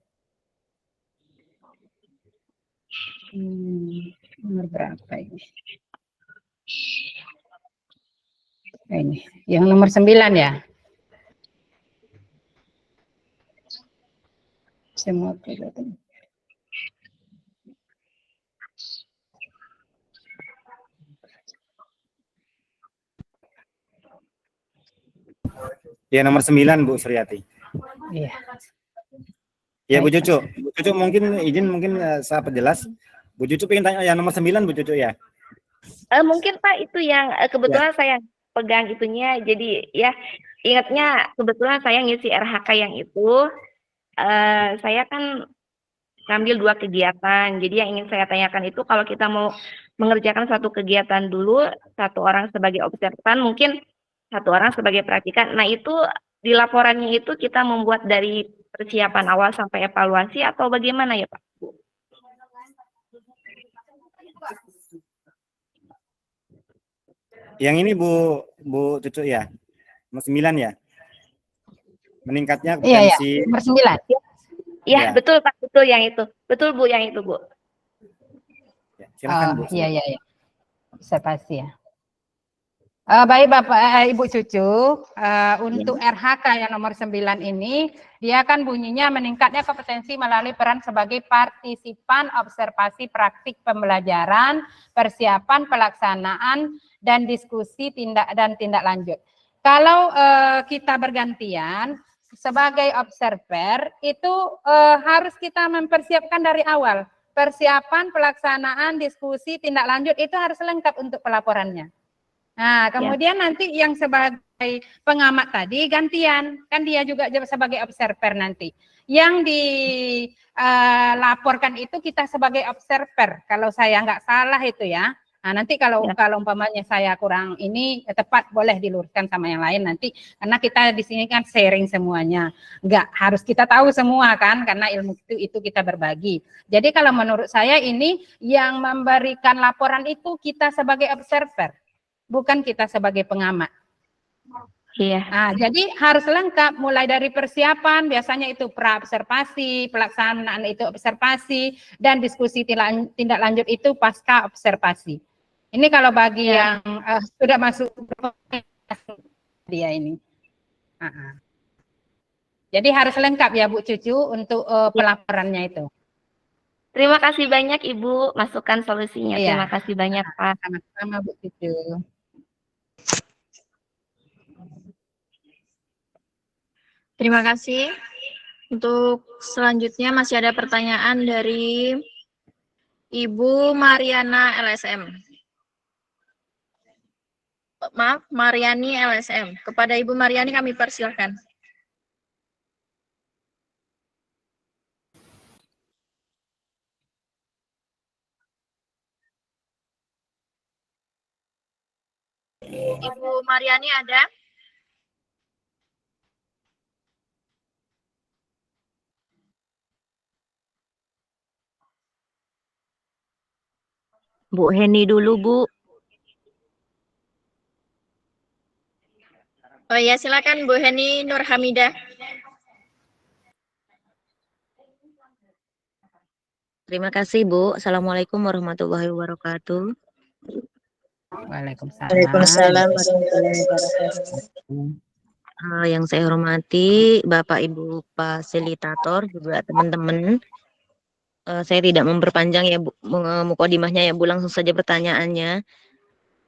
Nomor berapa ini? Ini, yang nomor 9 ya? Semua kegiatan. Ya nomor 9 Bu Suryati. Iya. Ya Bu Cucu. Bu Cucu mungkin izin saya perjelas. Bu Cucu pengen tanya yang nomor 9 Bu Cucu ya. Mungkin Pak itu yang kebetulan saya pegang itunya, jadi ya ingatnya kebetulan saya ngisi RHK yang itu, saya kan ngambil 2 kegiatan. Jadi yang ingin saya tanyakan itu kalau kita mau mengerjakan 1 kegiatan dulu, 1 orang sebagai observan, mungkin 1 orang sebagai praktikan. Nah itu di laporannya itu kita membuat dari persiapan awal sampai evaluasi atau bagaimana ya Pak? Yang ini Bu Cucu ya. Nomor 9 ya. Meningkatnya potensi. Iya, nomor 9. Iya, betul Pak, betul yang itu. Betul Bu, yang itu Bu. Ya, silakan Bu. Iya. Observasi ya. Baik Bapak Ibu Cucu, untuk RHK yang nomor 9 ini, dia kan bunyinya meningkatnya kompetensi melalui peran sebagai partisipan observasi praktik pembelajaran, persiapan pelaksanaan, dan diskusi tindak lanjut. Kalau kita bergantian sebagai observer, itu harus kita mempersiapkan dari awal. Persiapan, pelaksanaan, diskusi, tindak lanjut, itu harus lengkap untuk pelaporannya. Nah, kemudian nanti yang sebagai pengamat tadi gantian, kan dia juga sebagai observer nanti. Yang dilaporkan itu kita sebagai observer, kalau saya nggak salah itu ya. Nah, nanti kalau umpamanya saya kurang ini tepat boleh diluruskan sama yang lain nanti, karena kita di sini kan sharing semuanya, nggak harus kita tahu semua kan, karena ilmu itu kita berbagi. Jadi kalau menurut saya ini yang memberikan laporan itu kita sebagai observer, bukan kita sebagai pengamat. Iya. Nah, jadi harus lengkap mulai dari persiapan, biasanya itu pra-observasi, pelaksanaan itu observasi, dan diskusi tindak lanjut itu pasca observasi. Ini kalau bagi yang sudah masuk dia ini. Jadi harus lengkap ya Bu Cucu untuk pelaporannya itu. Terima kasih banyak Ibu masukan solusinya. Iya. Terima kasih banyak Pak. Sama-sama Bu Cucu. Terima kasih. Untuk selanjutnya masih ada pertanyaan dari Ibu Mariana LSM. Maaf, Mariani LSM. Kepada Ibu Mariani kami persilahkan. Ibu Mariani ada? Bu Heni dulu, Bu. Oh iya, silakan Bu Heni Nur Hamidah. Terima kasih, Bu. Assalamualaikum warahmatullahi wabarakatuh. Waalaikumsalam. Waalaikumsalam warahmatullahi wabarakatuh. Yang saya hormati Bapak Ibu fasilitator juga teman-teman. Saya tidak memperpanjang ya Bu, mukadimahnya ya Bu, langsung saja pertanyaannya.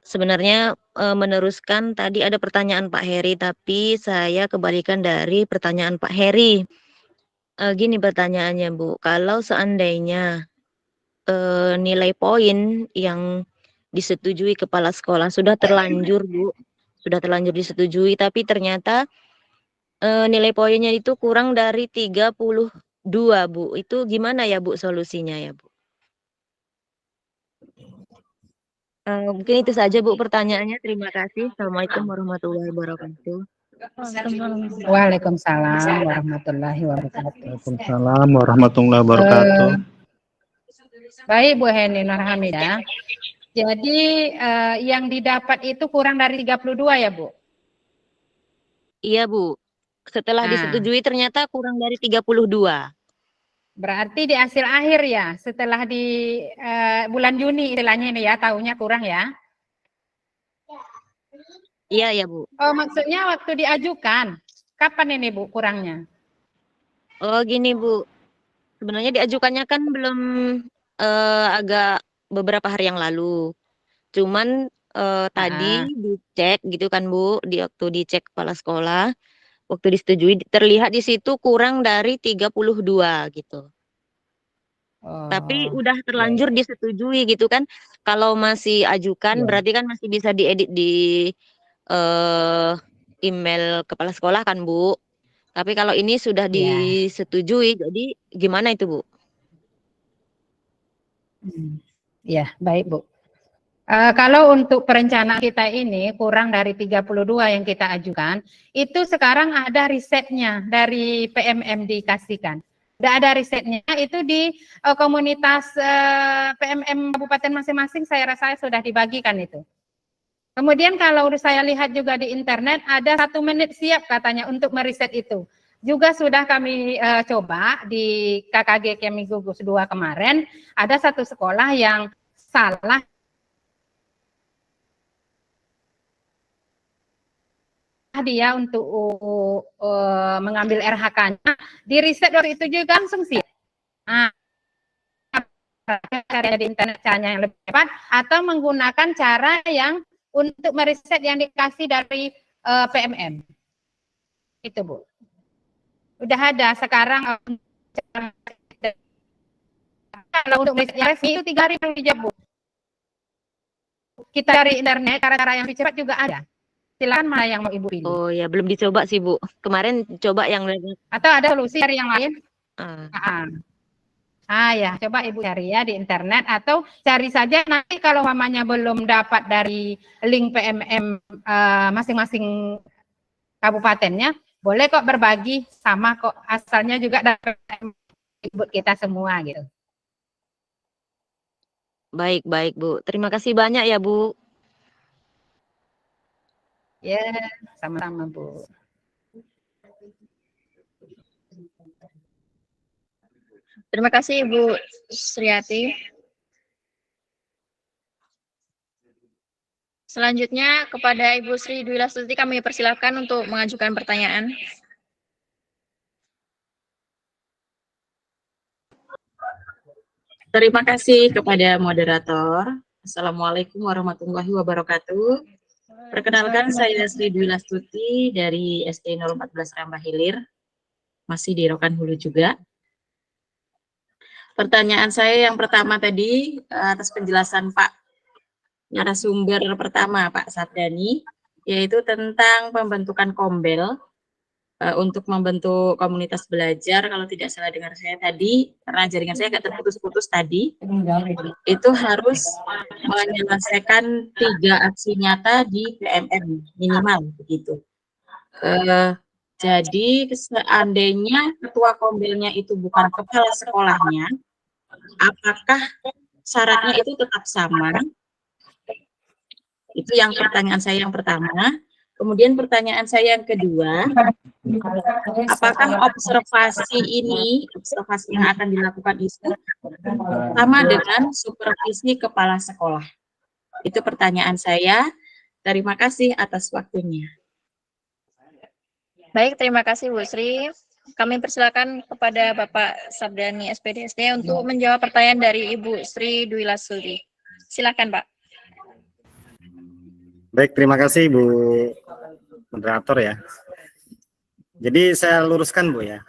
Sebenarnya meneruskan tadi ada pertanyaan Pak Heri, tapi saya kebalikan dari pertanyaan Pak Heri. Gini pertanyaannya Bu, kalau seandainya nilai poin yang disetujui kepala sekolah sudah terlanjur Bu, sudah terlanjur disetujui, tapi ternyata nilai poinnya itu kurang dari 32 Bu, itu gimana ya Bu solusinya ya Bu? Mungkin itu saja Bu pertanyaannya. Terima kasih. Assalamualaikum warahmatullahi wabarakatuh. Waalaikumsalam warahmatullahi wabarakatuh. Waalaikumsalam warahmatullahi wabarakatuh. Baik Bu Heni Nur Hamidah. Jadi yang didapat itu kurang dari 32 ya Bu? Iya Bu. Setelah disetujui ternyata kurang dari 32. Berarti di hasil akhir ya, setelah di bulan Juni istilahnya ini ya, tahunnya kurang ya? Iya ya Bu. Oh maksudnya waktu diajukan, kapan ini Bu kurangnya? Oh gini Bu, sebenarnya diajukannya kan belum agak beberapa hari yang lalu. Cuman tadi dicek gitu kan Bu, waktu dicek kepala sekolah, waktu disetujui terlihat di situ kurang dari 32 gitu. Tapi udah terlanjur disetujui gitu kan. Kalau masih ajukan berarti kan masih bisa diedit di email kepala sekolah kan Bu. Tapi kalau ini sudah disetujui, jadi gimana itu Bu? Ya baik Bu. Kalau untuk perencanaan kita ini kurang dari 32 yang kita ajukan, itu sekarang ada risetnya dari PMM dikasihkan. Sudah ada risetnya, itu di komunitas PMM kabupaten masing-masing saya rasa sudah dibagikan itu. Kemudian kalau saya lihat juga di internet, ada 1 menit siap katanya untuk meriset itu. Juga sudah kami coba di KKG Kemi Gugus 2 kemarin, ada satu sekolah yang salah dia untuk mengambil RHK-nya, di riset dari itu juga langsung siap. Nah, cara di internet caranya yang lebih cepat, atau menggunakan cara yang untuk meriset yang dikasih dari PMM. Itu Bu. Udah ada sekarang. Kalau untuk meriset yang resmi itu 3 hari yang dijawab Bu. kita cari internet, cara-cara yang lebih cepat juga ada. Silakan mana yang mau Ibu pilih. Oh ya, belum dicoba sih Bu. Kemarin coba yang Atau ada solusi dari yang lain? Ah. Ya, coba Ibu cari ya di internet atau cari saja nanti kalau mamanya belum dapat dari link PMM masing-masing kabupatennya, boleh kok berbagi, sama kok asalnya juga dari Ibu kita semua gitu. Baik, baik Bu. Terima kasih banyak ya Bu. Ya, sama-sama Bu. Terima kasih Ibu Sriati. Selanjutnya kepada Ibu Sri Dwi Lastuti kami persilakan untuk mengajukan pertanyaan. Terima kasih kepada moderator. Assalamualaikum warahmatullahi wabarakatuh. Perkenalkan, saya Sri Dwi Lastuti dari SD 014 Rambah Hilir, masih di Rokan Hulu juga. Pertanyaan saya yang pertama tadi atas penjelasan Pak narasumber pertama Pak Sabdani, yaitu tentang pembentukan kombel untuk membentuk komunitas belajar. Kalau tidak salah dengar saya tadi, karena jaringan saya agak terputus-putus tadi, itu harus menyelesaikan 3 aksi nyata di PMM minimal begitu. Jadi seandainya ketua kombelnya itu bukan kepala sekolahnya, apakah syaratnya itu tetap sama? Itu yang pertanyaan saya yang pertama. Kemudian pertanyaan saya yang kedua, apakah observasi yang akan dilakukan itu sama dengan supervisi kepala sekolah? Itu pertanyaan saya. Terima kasih atas waktunya. Baik, terima kasih Bu Sri. Kami persilakan kepada Bapak Sabdani SPDSD untuk menjawab pertanyaan dari Ibu Sri Dwi Lastuti. Silakan Pak. Baik, terima kasih Bu moderator ya. Jadi saya luruskan Bu ya.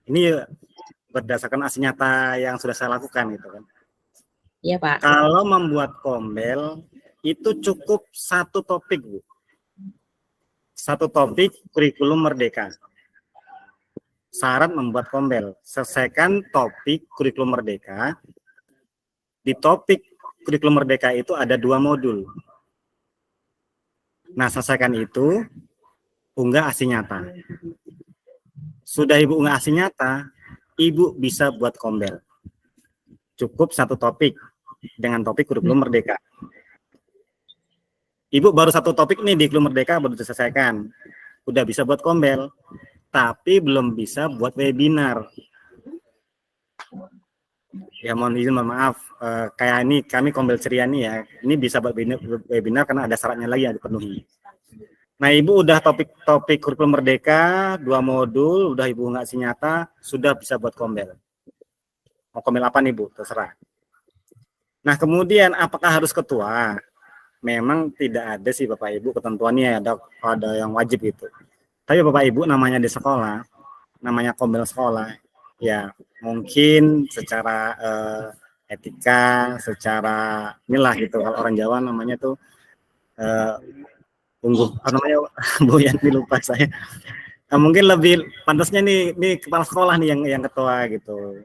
Ini berdasarkan aksi nyata yang sudah saya lakukan gitu kan. Iya Pak. Kalau membuat kombel itu cukup 1 topik Bu. 1 topik kurikulum merdeka. Syarat membuat kombel, selesaikan topik kurikulum merdeka. Di topik kurikulum merdeka itu ada 2 modul. Nah, selesaikan itu, unggah aksi nyata. Sudah Ibu unggah aksi nyata, Ibu bisa buat kombel. Cukup 1 topik dengan topik kurikulum merdeka. Ibu baru 1 topik nih di kurikulum merdeka baru diselesaikan. Udah bisa buat kombel, tapi belum bisa buat webinar. Ya mohon izin, maaf, kayak ini kami Kombel Ceria nih ya, ini bisa buat webinar karena ada syaratnya lagi yang dipenuhi. Nah Ibu udah topik kurikulum merdeka, 2 modul, udah Ibu nggak nyata, sudah bisa buat kombel. Mau kombel apa nih Bu, terserah. Nah kemudian apakah harus ketua? Memang tidak ada sih Bapak Ibu ketentuannya, ada yang wajib gitu. Tapi Bapak Ibu namanya di sekolah, namanya kombel sekolah, ya mungkin secara etika, secara inilah gitu. Kalau orang Jawa namanya tuh apa namanya Bu Yanti lupa saya. Nah, mungkin lebih pantasnya nih kepala sekolah nih yang ketua gitu.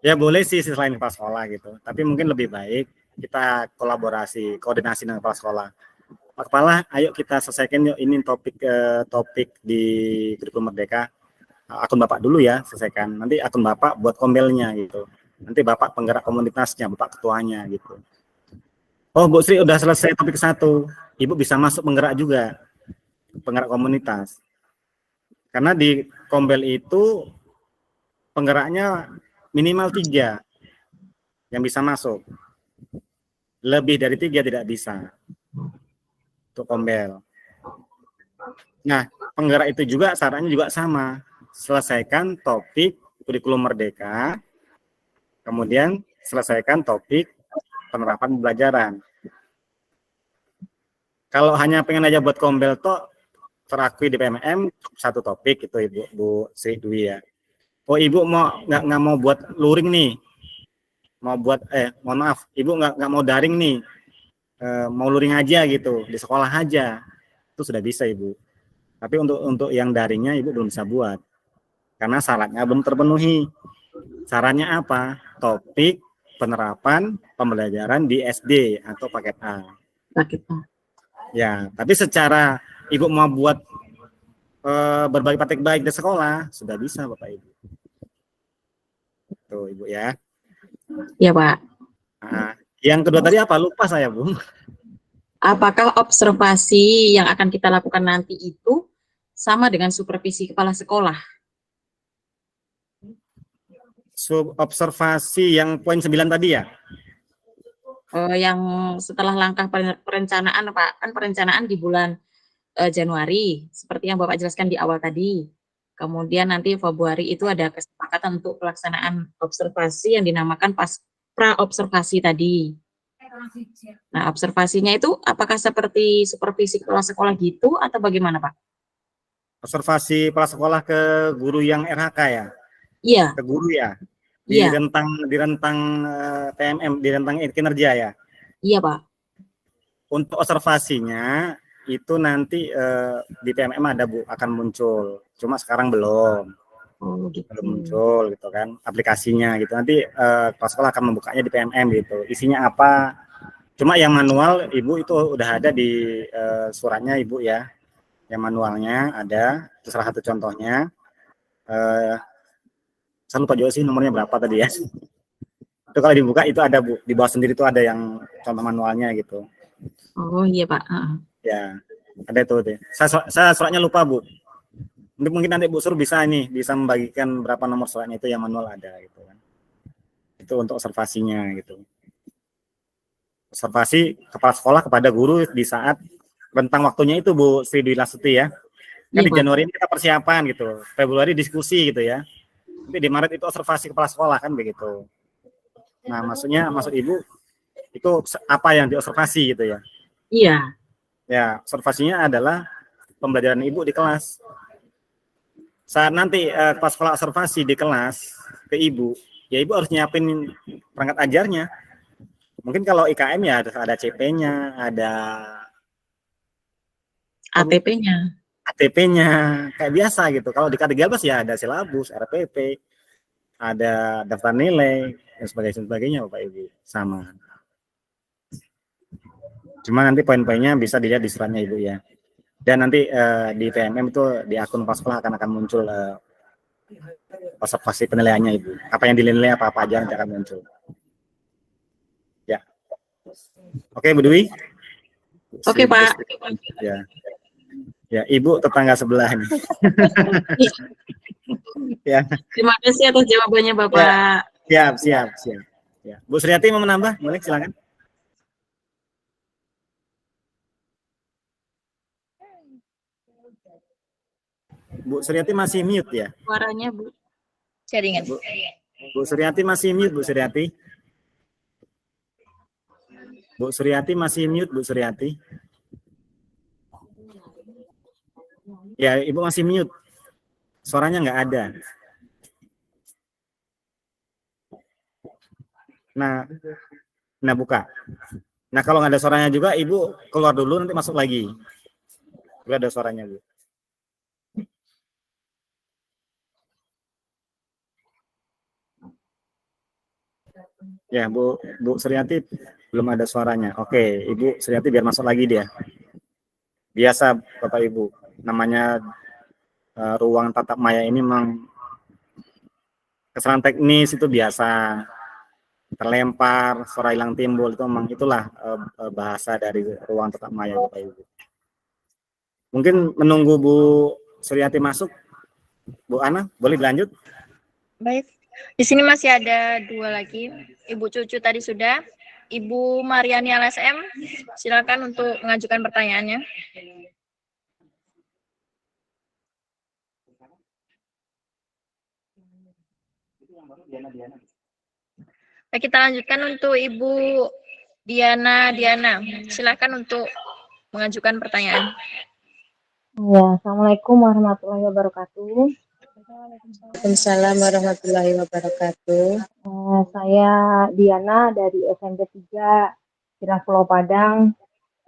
Ya boleh sih selain kepala sekolah gitu. Tapi mungkin lebih baik kita kolaborasi, koordinasi dengan kepala sekolah. Pak Kepala, ayo kita selesaikan yuk ini topik di kurikulum merdeka. Akun Bapak dulu ya, selesaikan. Nanti akun Bapak buat kombelnya gitu. Nanti Bapak penggerak komunitasnya, Bapak ketuanya gitu. Oh, Bu Sri udah selesai topik 1. Ibu bisa masuk penggerak juga. Penggerak komunitas. Karena di kombel itu penggeraknya minimal 3 yang bisa masuk. Lebih dari 3 tidak bisa. Untuk kombel. Nah, penggerak itu juga syaratnya juga sama. Selesaikan topik kurikulum merdeka, kemudian selesaikan topik penerapan pembelajaran. Kalau hanya pengen aja buat kombel toh terakui di PMM 1 topik itu Bu Sri Dwi ya. Oh Ibu mau nggak mau buat luring nih, mau buat mohon maaf Ibu nggak mau daring nih, mau luring aja gitu di sekolah aja itu sudah bisa Ibu. Tapi untuk yang daringnya Ibu belum bisa buat karena syaratnya belum terpenuhi. Syaratnya apa? Topik penerapan pembelajaran di SD atau paket A. Paket A. Ya, tapi secara Ibu mau buat berbagai praktek baik di sekolah sudah bisa Bapak Ibu. Tuh Ibu ya. Ya Pak. Nah, yang kedua tadi apa? Lupa saya Bu. Apakah observasi yang akan kita lakukan nanti itu sama dengan supervisi kepala sekolah? Observasi yang poin 9 tadi ya? Yang setelah langkah perencanaan Pak, kan perencanaan di bulan Januari, seperti yang Bapak jelaskan di awal tadi. Kemudian nanti Februari itu ada kesepakatan untuk pelaksanaan observasi yang dinamakan pra-observasi tadi. Nah, observasinya itu apakah seperti supervisi kepala sekolah gitu atau bagaimana Pak? Observasi kepala sekolah ke guru yang RHK ya? Iya. Ke guru ya? Iya. Di rentang PMM, di rentang kinerja ya? Iya Pak. Untuk observasinya itu nanti di PMM ada Bu, akan muncul. Cuma sekarang belum. Gitu. Belum muncul gitu kan aplikasinya gitu. Nanti kepala sekolah akan membukanya di PMM gitu. Isinya apa? Cuma yang manual Ibu itu udah ada di suratnya Ibu ya. Yang manualnya ada, itu salah satu contohnya. Saya lupa juga sih nomornya berapa tadi ya. Itu kalau dibuka itu ada Bu, di bawah sendiri itu ada yang contoh manualnya gitu. Oh iya Pak. Ya, ada itu deh. Saya suratnya lupa Bu. Mungkin nanti Bu Sur bisa membagikan berapa nomor suratnya itu yang manual ada gitu kan. Itu untuk observasinya gitu. Observasi kepala sekolah kepada guru di saat rentang waktunya itu Bu Sri Dwi Lasuti ya. Kan di Januari ini kita persiapan gitu, Februari diskusi gitu ya. Nanti di Maret itu observasi kepala sekolah kan begitu. Nah, maksud Ibu itu apa yang diobservasi gitu ya? Iya. Ya, observasinya adalah pembelajaran Ibu di kelas. Saat nanti pas sekolah observasi di kelas ke Ibu, ya Ibu harus nyiapin perangkat ajarnya. Mungkin kalau IKM ya ada CP-nya, ada ATP-nya. ATP-nya kayak biasa gitu. Kalau di K13 ya ada silabus, RPP, ada daftar nilai dan sebagainya Bapak Ibu sama. Cuma nanti poin-poinnya bisa dilihat di suratnya Ibu ya. Dan nanti di PMM itu di akun kepala sekolah akan muncul observasi penilaiannya Ibu. Apa yang dinilai apa aja nanti akan muncul. Ya. Oke Bu Dwi. Oke Pak. Ya. Ya, Ibu tetangga sebelah nih. Ya. Terima kasih atas jawabannya Bapak. Ya. Siap. Ya. Bu Suryati mau menambah? Boleh silakan. Bu Suryati masih mute ya? Suaranya Bu. Jaringan. Bu Suryati masih mute, Bu Suryati. Bu Suryati masih mute, Bu Suryati. Ya, Ibu masih mute. Suaranya nggak ada. Nah buka. Nah kalau nggak ada suaranya juga, Ibu keluar dulu nanti masuk lagi. Juga ada suaranya Bu. Ya Bu Suryati belum ada suaranya. Oke, Ibu Suryati biar masuk lagi dia. Biasa Bapak Ibu, namanya ruang tatap maya ini memang kesalahan teknis itu biasa. Terlempar, suara hilang timbul itu memang itulah bahasa dari ruang tatap maya Bapak Ibu. Mungkin menunggu Bu Suryati masuk. Bu Ana, boleh dilanjut? Baik. Di sini masih ada 2 lagi. Ibu Cucu tadi sudah. Ibu Mariani LSM, silakan untuk mengajukan pertanyaannya. Baik, kita lanjutkan untuk Ibu Diana. Silakan untuk mengajukan pertanyaan. Ya, Assalamualaikum warahmatullahi wabarakatuh. Waalaikumsalam warahmatullahi wabarakatuh. Saya Diana dari SMP 3. Daerah Pulau Padang,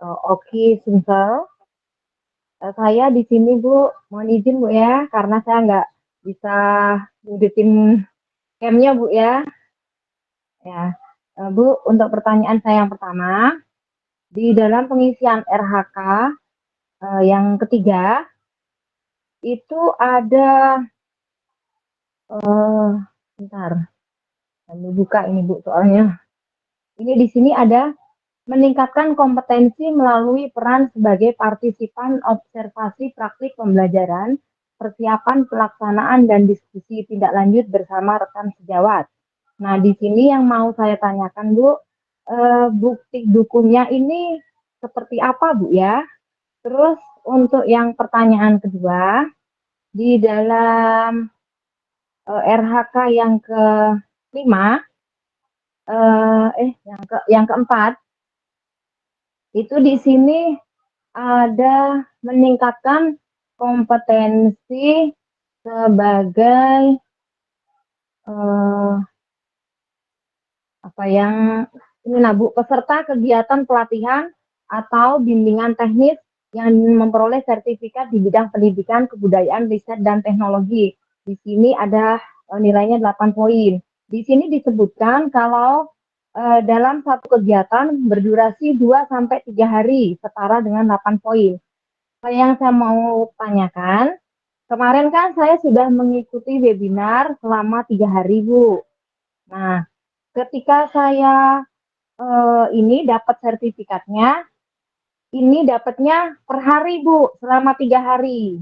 Oki Sumsel. Saya di sini Bu, mohon izin Bu ya, karena saya nggak bisa ngikutin camnya Bu ya. Ya, Bu, untuk pertanyaan saya yang pertama, di dalam pengisian RHK yang ketiga, itu ada, bentar, saya buka ini Bu soalnya. Ini di sini ada meningkatkan kompetensi melalui peran sebagai partisipan observasi praktik pembelajaran, persiapan pelaksanaan dan diskusi tindak lanjut bersama rekan sejawat. Nah, di sini yang mau saya tanyakan Bu, bukti dukunnya ini seperti apa Bu ya? Terus untuk yang pertanyaan kedua, di dalam RHK yang kelima, yang keempat, itu di sini ada meningkatkan kompetensi sebagai peserta kegiatan pelatihan atau bimbingan teknis yang memperoleh sertifikat di bidang pendidikan, kebudayaan, riset, dan teknologi. Di sini ada nilainya 8 poin. Di sini disebutkan kalau dalam satu kegiatan berdurasi 2-3 hari, setara dengan 8 poin. Yang saya mau tanyakan, kemarin kan saya sudah mengikuti webinar selama 3 hari, Bu. Nah, ketika saya ini dapat sertifikatnya, ini dapatnya per hari, Bu, selama 3 hari.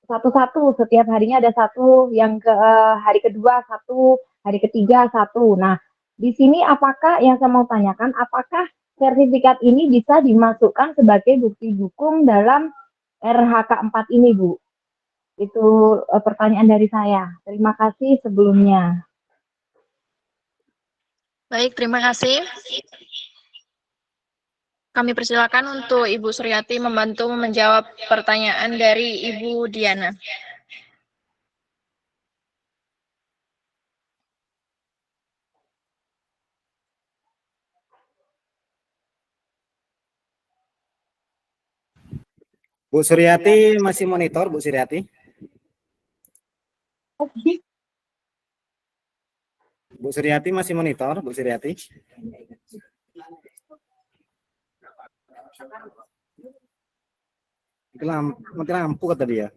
Satu-satu, setiap harinya ada satu, yang ke hari kedua satu, hari ketiga satu. Nah, di sini apakah yang saya mau tanyakan, apakah sertifikat ini bisa dimasukkan sebagai bukti dukung dalam RHK 4 ini, Bu? Itu pertanyaan dari saya. Terima kasih sebelumnya. Baik, terima kasih. Kami persilakan untuk Ibu Suryati membantu menjawab pertanyaan dari Ibu Diana. Bu Suryati masih monitor, Bu Suryati? Bu Suryati masih monitor, Bu Suryati? Mati lampu kata dia.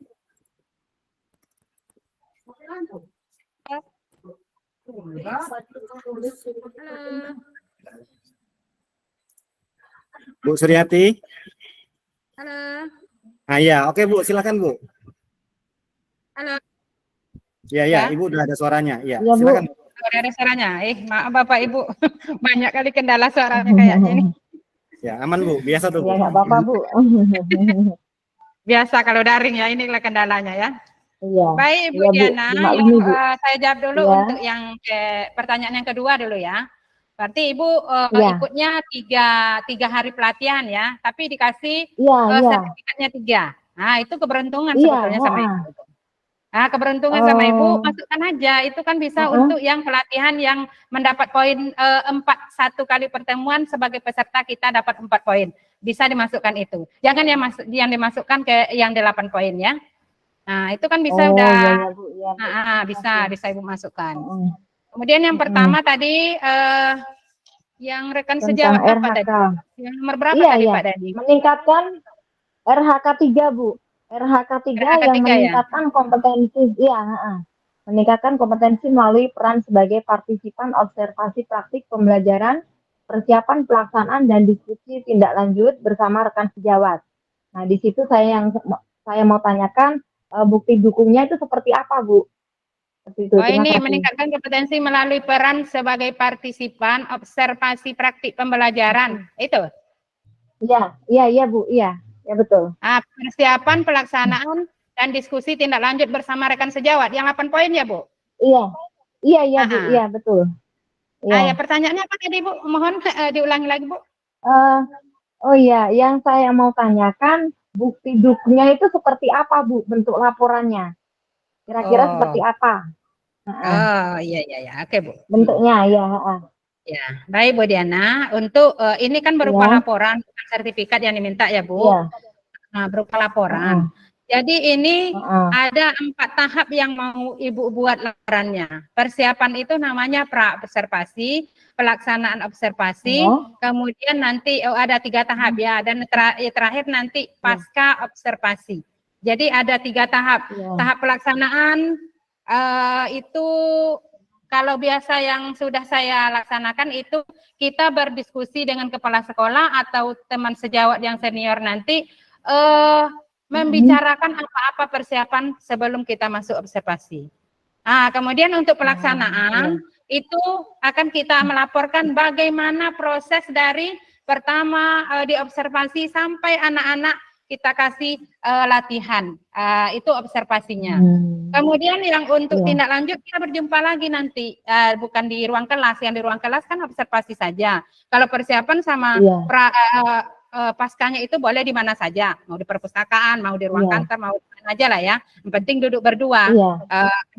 Bu Suryati? Halo. Ah ya, oke Bu, silakan Bu. Halo. Ya, Ya. Ibu udah ada suaranya. Ya, Ya, Bu. silakan. Udah ada suaranya. Maaf Bapak Ibu, banyak kali kendala suaranya kayaknya ini. Ya, aman Bu, biasa tuh Bu. Ya, nggak apa-apa Bu. Biasa kalau daring ya, inilah kendalanya ya. Iya. Baik Ibu Iya, Bu. Diana, Dimaklumi, Bu. saya jawab dulu Iya. untuk yang pertanyaan yang kedua dulu ya. Berarti Ibu Iya. ikutnya tiga hari pelatihan ya, tapi dikasih Iya. sertifikatnya 3. Nah itu keberuntungan Iya, sebetulnya sama Ibu. Nah keberuntungan sama Ibu, masukkan aja. Itu kan bisa untuk yang pelatihan yang mendapat poin 4, 1 kali pertemuan sebagai peserta kita dapat 4 poin. Bisa dimasukkan itu. Jangan yang dimasukkan ke yang 8 poin ya. Nah, itu kan bisa udah iya, Bu. Ya, Bu. bisa Ibu masukkan. Kemudian yang pertama tadi yang rekan Tentang sejawat apa RHK. tadi? Yang nomor berapa Iya, tadi iya. Pak Dadi? Meningkatkan RHK 3, Bu. RHK 3 yang 3 ya? meningkatkan kompetensi, iya, meningkatkan kompetensi melalui peran sebagai partisipan observasi praktik pembelajaran, persiapan pelaksanaan dan diskusi tindak lanjut bersama rekan sejawat. Nah, di situ saya mau tanyakan bukti dukungnya itu seperti apa, Bu? Seperti itu. Oh Terima ini kasih. meningkatkan kompetensi melalui peran sebagai partisipan observasi praktik pembelajaran. Itu? Iya, Bu. Iya, ya betul. Persiapan pelaksanaan dan diskusi tindak lanjut bersama rekan sejawat. Yang 8 poin ya Bu? Iya, Bu. Iya, betul. Ya pertanyaannya apa tadi Bu? Mohon diulangi lagi Bu. Oh iya, yang saya mau tanyakan bukti dukungnya itu seperti apa, Bu? Bentuk laporannya kira-kira seperti apa? Oh iya, oke Bu. Bentuknya ya. Ya, baik Bu Diana. Untuk ini kan berupa laporan, bukan sertifikat yang diminta ya Bu. Iya. Nah, berupa laporan. Jadi ini ada 4 tahap yang mau Ibu buat laporannya. Persiapan itu namanya pra-observasi, pelaksanaan observasi, kemudian nanti ada 3 tahap ya, dan terakhir nanti pasca observasi. Jadi ada 3 tahap. Tahap pelaksanaan itu kalau biasa yang sudah saya laksanakan itu kita berdiskusi dengan kepala sekolah atau teman sejawat yang senior nanti membicarakan apa-apa persiapan sebelum kita masuk observasi. Nah, kemudian untuk pelaksanaan itu akan kita melaporkan bagaimana proses dari pertama diobservasi sampai anak-anak kita kasih latihan, itu observasinya. Kemudian yang untuk tindak lanjut kita berjumpa lagi nanti, bukan di ruang kelas, yang di ruang kelas kan observasi saja. Kalau persiapan sama paskanya itu boleh di mana saja, mau di perpustakaan, mau di ruang kantor, mau di mana aja lah ya. Yang penting duduk berdua,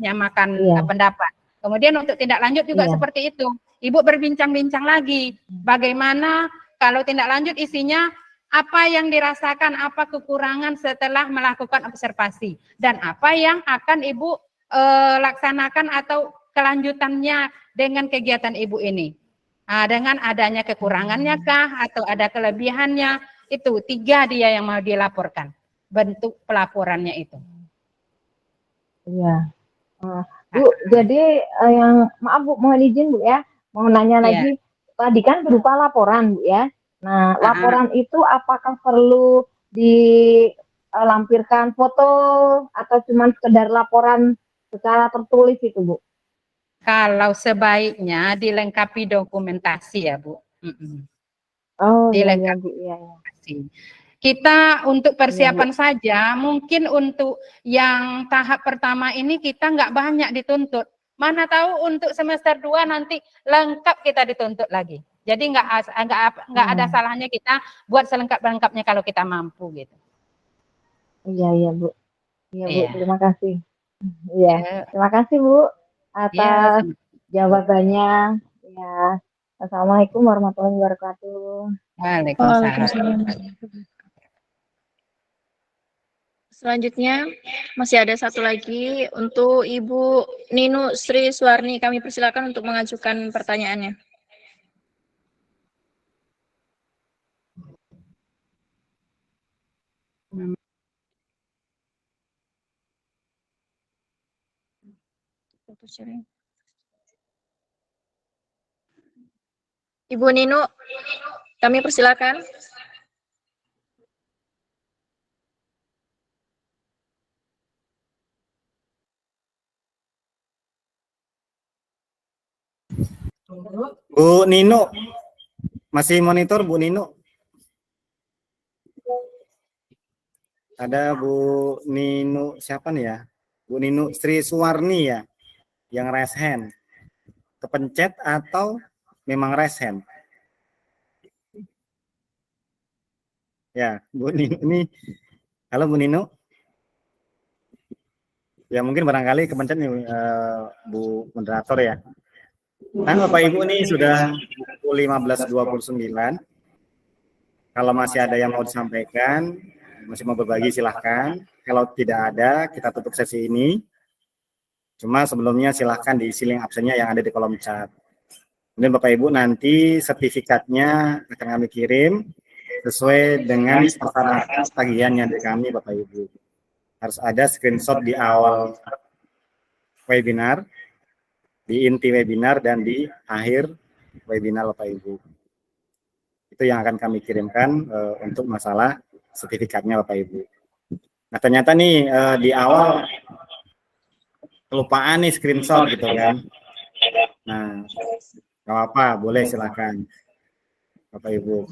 menyamakan pendapat. Kemudian untuk tindak lanjut juga seperti itu. Ibu berbincang-bincang lagi, bagaimana kalau tindak lanjut isinya apa yang dirasakan, apa kekurangan setelah melakukan observasi, dan apa yang akan Ibu laksanakan atau kelanjutannya dengan kegiatan Ibu ini. Nah, dengan adanya kekurangannya kah, atau ada kelebihannya, itu 3 dia yang mau dilaporkan, bentuk pelaporannya itu. Iya. Bu, jadi yang maaf Bu, mohon izin Bu ya, mau nanya lagi. Tadi kan berupa laporan Bu ya. Nah, laporan itu apakah perlu dilampirkan foto atau cuma sekedar laporan secara tertulis itu, Bu? Kalau sebaiknya dilengkapi dokumentasi ya, Bu. Oh, dilengkapi dokumentasi. Kita untuk persiapan saja, mungkin untuk yang tahap pertama ini kita nggak banyak dituntut. Mana tahu untuk semester 2 nanti lengkap kita dituntut lagi. Jadi nggak ada salahnya kita buat selengkap-lengkapnya kalau kita mampu gitu. Iya Bu. Iya Bu, terima kasih. Iya, terima kasih Bu atas jawabannya. Ya, assalamualaikum warahmatullahi wabarakatuh. Waalaikumsalam. Selanjutnya masih ada satu lagi untuk Ibu Ninu Sri Suwarni. Kami persilakan untuk mengajukan pertanyaannya. Ibu Ninu, kami persilakan. Bu Nino, masih monitor Bu Nino? Ada Bu Nino siapa nih ya? Bu Nino Sri Suwarni ya, yang raise hand. Kepencet atau memang raise hand? Ya, Bu Nino ini. Halo Bu Nino. Ya mungkin barangkali kepencet nih Bu moderator ya. Nah, Bapak Ibu nih sudah pukul 15.29. Kalau masih ada yang mau disampaikan, masih mau berbagi silahkan. Kalau tidak ada, kita tutup sesi ini. Cuma sebelumnya silahkan diisi link absennya yang ada di kolom chat. Kemudian Bapak Ibu nanti sertifikatnya akan kami kirim sesuai dengan persyaratan tagihan yang dari kami Bapak Ibu. Harus ada screenshot di awal webinar, di inti webinar, dan di akhir webinar Bapak Ibu. Itu yang akan kami kirimkan untuk masalah sertifikatnya Bapak Ibu. Nah ternyata nih di awal kelupaan nih screenshot gitu kan. Nah nggak apa-apa, boleh silakan Bapak Ibu.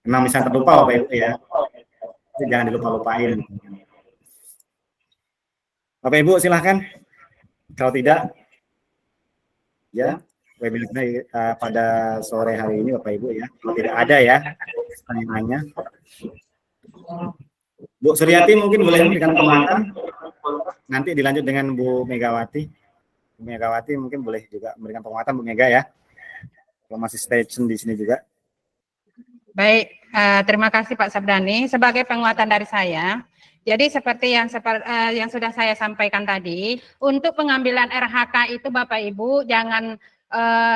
Memang bisa terlupa Bapak Ibu ya. Jadi jangan dilupa-lupain. Bapak Ibu silahkan. Kalau tidak, ya webinarnya pada sore hari ini Bapak Ibu ya. Kalau tidak ada ya pertanyaannya. Bu Suryati mungkin boleh memberikan penguatan. Nanti dilanjut dengan Bu Megawati. Bu Megawati mungkin boleh juga memberikan penguatan Bu Mega ya. Kalau masih stay tune di sini juga. Baik, terima kasih Pak Sabdani. Sebagai penguatan dari saya, jadi seperti yang sudah saya sampaikan tadi, untuk pengambilan RHK itu Bapak Ibu jangan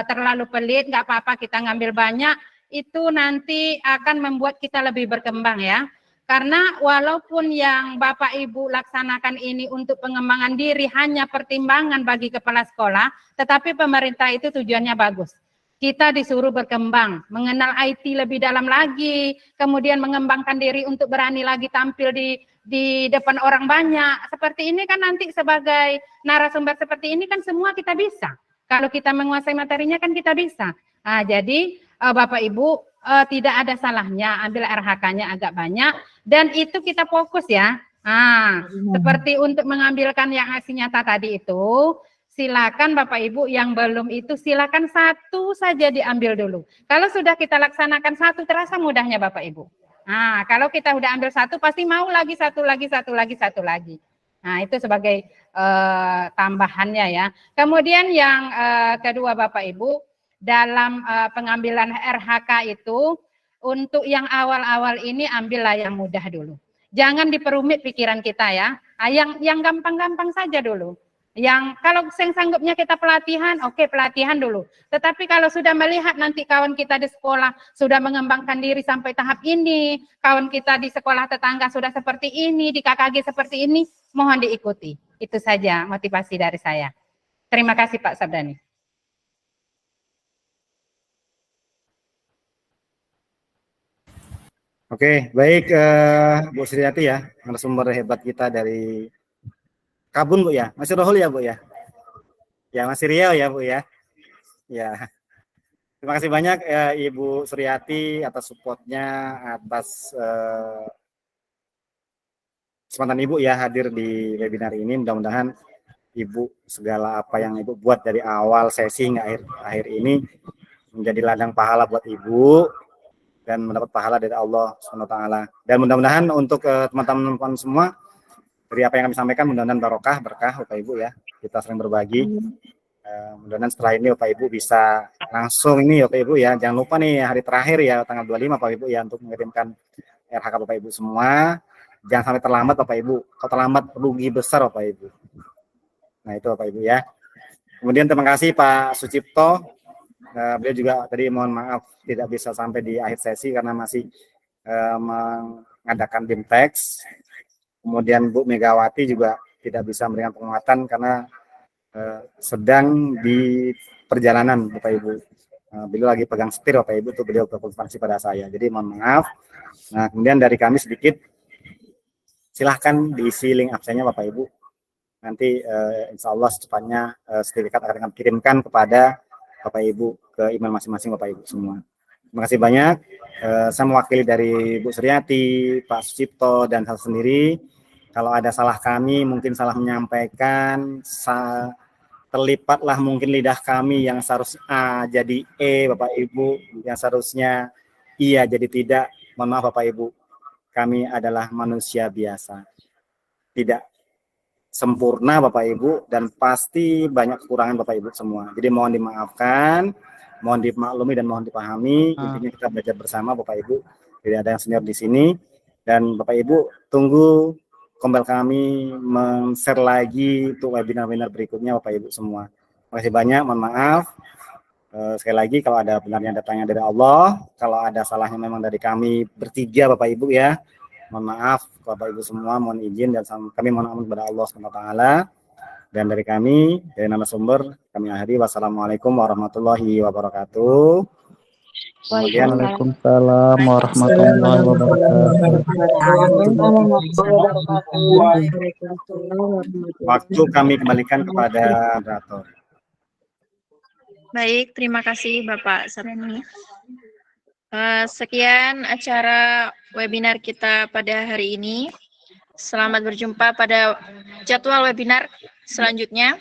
terlalu pelit, nggak apa-apa kita ngambil banyak, itu nanti akan membuat kita lebih berkembang ya. Karena walaupun yang Bapak Ibu laksanakan ini untuk pengembangan diri hanya pertimbangan bagi kepala sekolah, tetapi pemerintah itu tujuannya bagus. Kita disuruh berkembang, mengenal IT lebih dalam lagi, kemudian mengembangkan diri untuk berani lagi tampil di depan orang banyak. Seperti ini kan nanti sebagai narasumber seperti ini kan semua kita bisa. Kalau kita menguasai materinya kan kita bisa. Nah, jadi Bapak Ibu tidak ada salahnya ambil RHK-nya agak banyak dan itu kita fokus ya. Nah, seperti untuk mengambilkan yang aksi nyata tadi itu, silakan Bapak Ibu yang belum itu silakan satu saja diambil dulu. Kalau sudah kita laksanakan satu terasa mudahnya Bapak Ibu. Nah, kalau kita udah ambil satu pasti mau lagi satu lagi. Nah, itu sebagai tambahannya ya. Kemudian yang kedua Bapak Ibu, dalam pengambilan RHK itu untuk yang awal-awal ini ambillah yang mudah dulu. Jangan diperumit pikiran kita ya. Yang gampang-gampang saja dulu. Yang kalau sanggupnya kita pelatihan, oke pelatihan dulu. Tetapi kalau sudah melihat nanti kawan kita di sekolah sudah mengembangkan diri sampai tahap ini, kawan kita di sekolah tetangga sudah seperti ini, di KKG seperti ini, mohon diikuti. Itu saja motivasi dari saya. Terima kasih Pak Sabdani. Oke, baik Bu Suryati ya, narasumber hebat kita dari Kabun Bu ya, masih Rohul ya Bu ya? Ya masih Riau ya Bu ya? Ya, terima kasih banyak Ibu Suryati atas supportnya, atas kesempatan Ibu ya hadir di webinar ini. Mudah-mudahan Ibu segala apa yang Ibu buat dari awal sesi hingga akhir ini menjadi ladang pahala buat Ibu dan mendapat pahala dari Allah SWT. Dan mudah-mudahan untuk teman-teman semua, dari apa yang kami sampaikan mudah-mudahan barokah, berkah Bapak Ibu ya. Kita sering berbagi. Mudah-mudahan setelah ini Bapak Ibu bisa langsung ini Bapak Ibu ya. Jangan lupa nih hari terakhir ya tanggal 25 Bapak Ibu ya untuk mengirimkan RHK Bapak Ibu semua. Jangan sampai terlambat Bapak Ibu. Kalau terlambat rugi besar Bapak Ibu. Nah itu Bapak Ibu ya. Kemudian terima kasih Pak Sucipto. Beliau juga tadi mohon maaf tidak bisa sampai di akhir sesi karena masih mengadakan BIMTEX. Kemudian Bu Megawati juga tidak bisa memberikan penguatan karena sedang di perjalanan Bapak Ibu. Beliau lagi pegang setir Bapak Ibu, tuh beliau berkonfirmasi pada saya. Jadi mohon maaf. Nah kemudian dari kami sedikit, silahkan diisi link absennya Bapak Ibu. Nanti insya Allah secepatnya sertifikat akan kami kirimkan kepada Bapak Ibu ke email masing-masing Bapak Ibu semua. Terima kasih banyak. Saya mewakili dari Bu Suryati, Pak Sucipto, dan saya sendiri. Kalau ada salah kami, mungkin salah menyampaikan, terlipatlah mungkin lidah kami yang seharusnya A jadi E, Bapak Ibu, yang seharusnya iya jadi tidak. Mohon maaf Bapak Ibu, kami adalah manusia biasa. Tidak sempurna Bapak Ibu dan pasti banyak kekurangan Bapak Ibu semua. Jadi mohon dimaafkan, mohon dimaklumi dan mohon dipahami. Intinya kita belajar bersama Bapak Ibu. Tidak ada yang senior di sini dan Bapak Ibu tunggu Kombel kami men-share lagi untuk webinar-webinar berikutnya Bapak Ibu semua. Terima kasih banyak, mohon maaf. Sekali lagi kalau ada benarnya datangnya dari Allah, kalau ada salahnya memang dari kami bertiga Bapak Ibu ya. Mohon maaf Bapak Ibu semua, mohon izin dan kami mohon ampun kepada Allah SWT. Dan dari kami, dari narasumber, kami akhiri. Wassalamualaikum warahmatullahi wabarakatuh. Waalaikumsalam warahmatullahi wabarakatuh. Waktu kami kembalikan kepada moderator. Baik, terima kasih Bapak Sabdani. Sekian acara webinar kita pada hari ini. Selamat berjumpa pada jadwal webinar selanjutnya.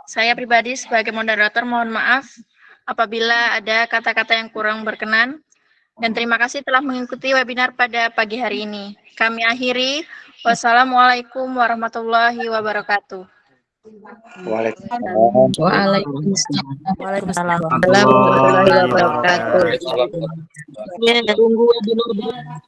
Saya pribadi sebagai moderator mohon maaf apabila ada kata-kata yang kurang berkenan. Dan terima kasih telah mengikuti webinar pada pagi hari ini. Kami akhiri. Wassalamualaikum warahmatullahi wabarakatuh. Waalaikumsalam. Waalaikumsalam warahmatullahi warahmatullahi wabarakatuh. Ya, tunggu webinar